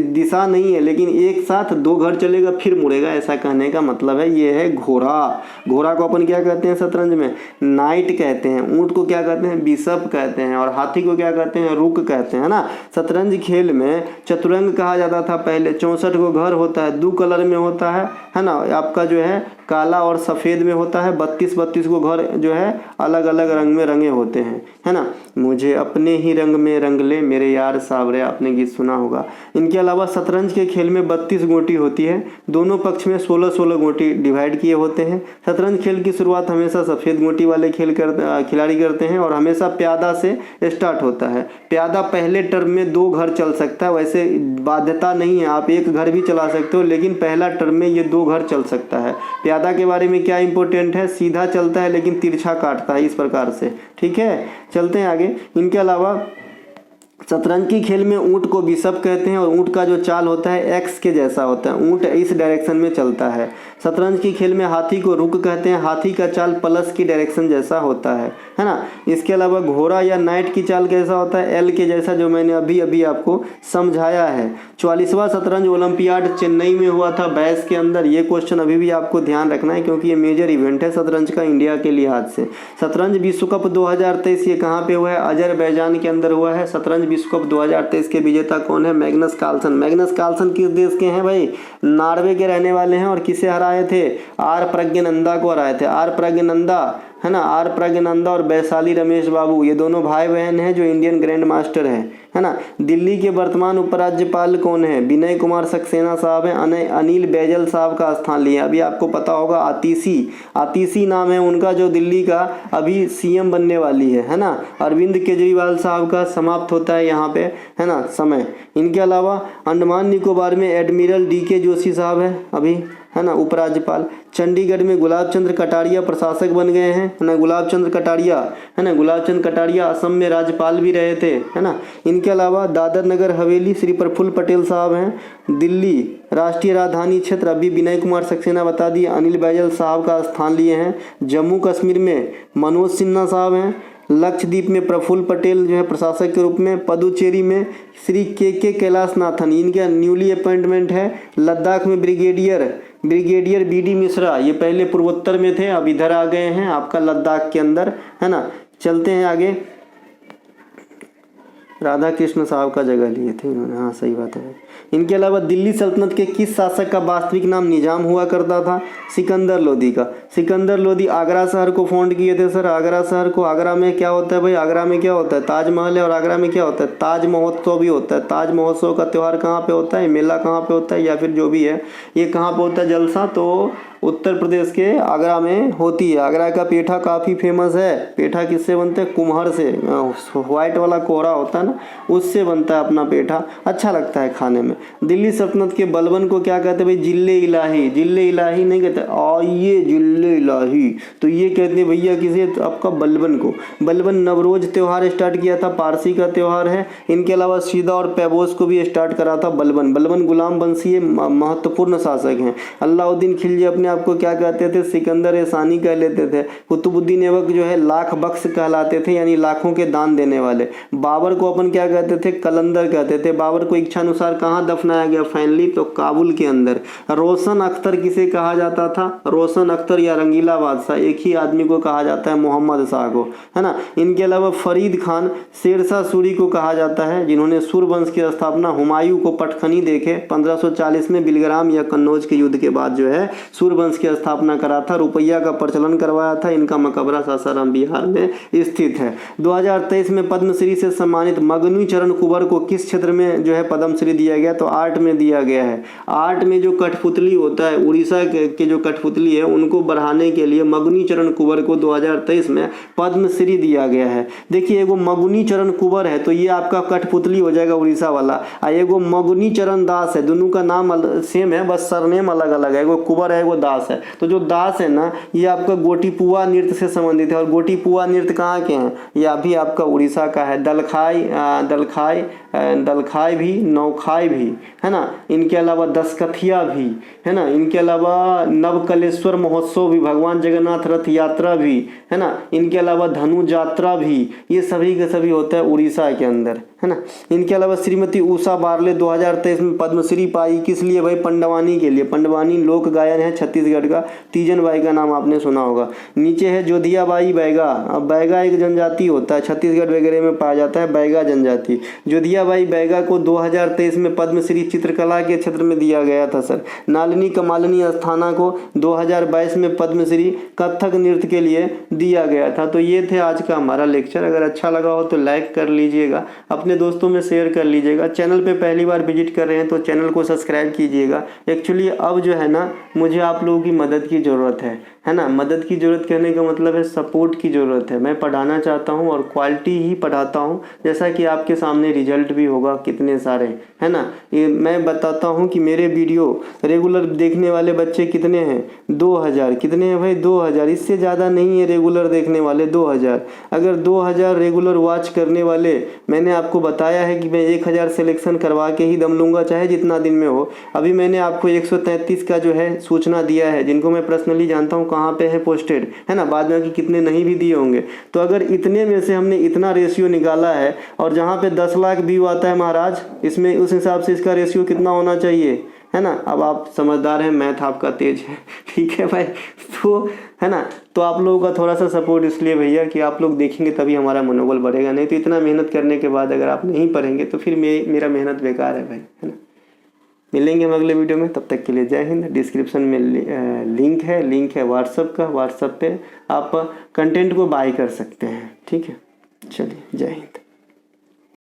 दिशा नहीं है, लेकिन एक साथ 2 घर चलेगा फिर मुड़ेगा, ऐसा कहने का मतलब है। ये है घोड़ा। घोड़ा को अपन क्या कहते हैं शतरंज में, नाइट कहते हैं। ऊंट को क्या कहते हैं, बिशप कहते हैं। और हाथी को क्या कहते हैं, रुक कहते हैं ना। शतरंज खेल में चतुरंग कहा जाता था पहले। 64 को घर होता है, 2 कलर में होता है ना, आपका जो है काला और सफ़ेद में होता है। 32 को घर जो है अलग अलग रंग में रंगे होते हैं, है ना। मुझे अपने ही रंग में रंग ले मेरे यार सावरे, आपने गीत सुना होगा। इनके अलावा शतरंज के खेल में 32 गोटी होती है, दोनों पक्ष में 16-16 गोटी डिवाइड किए होते हैं। शतरंज खेल की शुरुआत हमेशा सफ़ेद गोटी वाले खिलाड़ी करते हैं और हमेशा प्यादा से स्टार्ट होता है। प्यादा पहले टर्म में 2 घर चल सकता है, वैसे बाध्यता नहीं है, आप 1 घर भी चला सकते हो, लेकिन पहला टर्म में ये 2 घर चल सकता है। प्यादा के बारे में क्या इंपॉर्टेंट है, सीधा चलता है लेकिन तिरछा काटता है, इस प्रकार से, ठीक है। चलते हैं आगे। इनके अलावा शतरंज की खेल में ऊंट को बिशप कहते हैं और ऊंट का जो चाल होता है एक्स के जैसा होता है, ऊंट इस डायरेक्शन में चलता है। शतरंज की खेल में हाथी को रुक कहते हैं, हाथी का चाल प्लस की डायरेक्शन जैसा होता है ना। इसके अलावा घोड़ा या नाइट की चाल कैसा होता है, एल के जैसा, जो मैंने अभी अभी आपको समझाया है। 44वां शतरंज ओलंपियाड चेन्नई में हुआ था 22 के अंदर। ये क्वेश्चन अभी भी आपको ध्यान रखना है क्योंकि ये मेजर इवेंट है शतरंज का इंडिया के लिहाज से। शतरंज विश्व कप 2023 ये कहाँ पे हुआ है, अजरबैजान के अंदर हुआ है। शतरंज विश्व कप 2023 के विजेता कौन है, मैग्नस कार्लसन। मैग्नस कार्लसन किस देश के हैं भाई, नॉर्वे के रहने वाले हैं। और किसे हराए थे, आर प्रज्ञानंदा को हराए थे। आर प्रज्ञानंदा है ना, आर प्रज्ञानंदा और वैशाली रमेश बाबू, ये दोनों भाई बहन हैं जो इंडियन ग्रैंड मास्टर है है ना। दिल्ली के वर्तमान उपराज्यपाल कौन है? विनय कुमार सक्सेना साहब हैं। अनिल बैजल साहब का स्थान लिया। अभी आपको पता होगा आतिशी नाम है उनका, जो दिल्ली का अभी सीएम बनने वाली है ना। अरविंद केजरीवाल साहब का समाप्त होता है यहाँ पे, है ना, समय। इनके अलावा अंडमान निकोबार में एडमिरल डीके जोशी साहब है अभी, है ना, उपराज्यपाल। चंडीगढ़ में गुलाब चंद्र कटारिया प्रशासक बन गए हैं, है ना, गुलाब चंद्र कटारिया, है ना। गुलाब चंद्र कटारिया असम में राज्यपाल भी रहे थे, है ना। इनके अलावा दादर नगर हवेली श्री प्रफुल्ल पटेल साहब हैं। दिल्ली राष्ट्रीय राजधानी क्षेत्र अभी विनय कुमार सक्सेना बता दिए, अनिल बैजल साहब का स्थान लिए हैं। जम्मू कश्मीर में मनोज सिन्हा साहब हैं। लक्षद्वीप में प्रफुल्ल पटेल जो है प्रशासक के रूप में। पुदुचेरी में श्री के कैलाशनाथन, इनका न्यूली अपॉइंटमेंट है। लद्दाख में ब्रिगेडियर बीडी मिश्रा, ये पहले पूर्वोत्तर में थे, अब इधर आ गए हैं आपका लद्दाख के अंदर, है ना। चलते हैं आगे। राधा कृष्ण साहब का जगह लिए थे इन्होंने, हाँ सही बात है। इनके अलावा दिल्ली सल्तनत के किस शासक का वास्तविक नाम निजाम हुआ करता था? सिकंदर लोदी का। सिकंदर लोदी आगरा शहर को फाउंड किए थे सर। आगरा शहर को, आगरा में क्या होता है भाई? आगरा में क्या होता है? ताजमहल है। और आगरा में क्या होता है? ताज महोत्सव भी होता है। ताज महोत्सव का त्यौहार कहाँ पे होता है? मेला कहाँ पे होता है, या फिर जो भी है ये कहाँ पे होता है जलसा? तो उत्तर प्रदेश के आगरा में होती है। आगरा का पेठा काफ़ी फेमस है। पेठा किससे बनते हैं? कुम्हर से, व्हाइट वाला कोहरा होता है ना, उससे बनता है अपना पेठा, अच्छा लगता है खाने में। दिल्ली सल्तनत के बलबन को क्या कहते हैं भाई? जिले इलाही। जिले इलाही नहीं कहते, आइए जिले इलाही, तो ये कहते हैं भैया किसे? तो आपका बलबन को। बलबन नवरोज त्यौहार स्टार्ट किया था, पारसी का त्यौहार है। इनके अलावा सीधा और पैबोस को भी स्टार्ट करा था बलबन। बलबन गुलाम वंशीय महत्वपूर्ण शासक हैं। अलाउद्दीन खिलजी अपने आपको क्या कहते थे? सिकंदर एसानी कह लेते थे। कुतुबुद्दीन ऐबक जो है लाख बख्श कहलाते थे, यानी लाखों के दान देने वाले। बाबर को अपन क्या कहते थे? कलंदर कहते थे। बाबर को इच्छानुसार कहाँ दफनाया गया फाइनली? तो काबुल के अंदर। रोशन अख्तर किसे कहा जाता था? रोशन अख्तर या रंगीला बादशाह, एक ही आदमी को कहा जाता है, मोहम्मद शाह को, है ना। इनके अलावा फरीद खान शेरशाह सूरी को कहा जाता है, जिन्होंने सूरवंश की स्थापना हुमायूं को पटखनी देखे 1540 में बिलग्राम या कन्नौज के युद्ध के बाद जो है सूरवंश की स्थापना करा था। रुपया का प्रचलन करवाया था। इनका मकबरा सासाराम बिहार में स्थित है। 2023 में पद्मश्री से सम्मानित मगनी चरण कुंवर को किस क्षेत्र में जो है पद्मश्री दिया गया? तो आर्ट में दिया गया है। आर्ट में जो कठपुतली होता है, उड़ीसा के जो कठपुतली है उनको बढ़ाने के लिए मगनी चरण कुंवर को 2023 में पद्मश्री दिया गया है। देखिए एगो मगनी चरण कुंवर है तो ये आपका कठपुतली हो जाएगा उड़ीसा वाला, और एगो मगनी चरण दास है, दोनों का नाम सेम है, बस सरनेम अलग अलग है। एगो कुंवर है, एगो दास है। तो जो दास है ना, ये आपका गोटीपुआ नृत्य से संबंधित है। और गोटीपुआ नृत्य कहाँ के हैं? यह भी आपका उड़ीसा का है। दलखाई भी, नौखाई भी, है ना। इनके अलावा दशकथिया भी, है ना। इनके अलावा नवकलेश्वर महोत्सव भी, भगवान जगन्नाथ रथ यात्रा भी, है ना। इनके अलावा धनु यात्रा भी, ये सभी के सभी होता है उड़ीसा के अंदर, है ना। इनके अलावा श्रीमती उषा बारले 2023 में पद्मश्री पाई, किस लिए भाई? पंडवानी के लिए। पंडवानी लोक गायन है छत्तीसगढ़ का। तीजन बाई का नाम आपने सुना होगा। नीचे है जोधिया बाई बैगा। अब बैगा एक जनजाति होता है, छत्तीसगढ़ वगैरह में पाया जाता है बैगा जनजाति। जोधिया बाई बैगा को 2023 में पद्मश्री चित्रकला के क्षेत्र में दिया गया था सर। नालिनी कमालिनी अस्थाना को 2022 में पद्मश्री कथक नृत्य के लिए दिया गया था। तो ये थे आज का हमारा लेक्चर। अगर अच्छा लगा हो तो लाइक कर लीजिएगा, अपने दोस्तों में शेयर कर लीजिएगा। चैनल पे पहली बार विजिट कर रहे हैं तो चैनल को सब्सक्राइब कीजिएगा। एक्चुअली अब जो है ना, मुझे आप लोगों की मदद की ज़रूरत है ना। मदद की ज़रूरत कहने का मतलब है सपोर्ट की ज़रूरत है। मैं पढ़ाना चाहता हूँ और क्वालिटी ही पढ़ाता हूँ, जैसा कि आपके सामने रिजल्ट भी होगा कितने सारे, है ना। ये मैं बताता हूँ कि मेरे वीडियो रेगुलर देखने वाले बच्चे कितने हैं? 2000। कितने हैं भाई? 2000। इससे ज़्यादा नहीं है रेगुलर देखने वाले, 2000। अगर 2000 रेगुलर वॉच करने वाले, मैंने आपको बताया है कि मैं 1000 सिलेक्शन करवा के ही दम लूँगा, चाहे जितना दिन में हो। अभी मैंने आपको 133 का जो है सूचना दिया है, जिनको मैं पर्सनली जानता हूँ कहाँ पे है पोस्टेड, है ना। बाद में कि कितने नहीं भी दिए होंगे। तो अगर इतने में से हमने इतना रेशियो निकाला है, और जहाँ पे 10 लाख व्यू आता है महाराज, इसमें उस हिसाब से इसका रेशियो कितना होना चाहिए, है ना। अब आप समझदार हैं, मैथ आपका तेज है, ठीक है भाई। तो है ना, तो आप लोगों का थोड़ा सा सपोर्ट इसलिए भैया कि आप लोग देखेंगे तभी हमारा मनोबल बढ़ेगा। नहीं तो इतना मेहनत करने के बाद अगर आप नहीं पढ़ेंगे तो फिर मेरा मेहनत बेकार है भाई, है ना। मिलेंगे हम अगले वीडियो में, तब तक के लिए जय हिंद। डिस्क्रिप्शन में लिंक है व्हाट्सएप का। व्हाट्सएप पे आप कंटेंट को बाय कर सकते हैं, ठीक है। चलिए जय हिंद।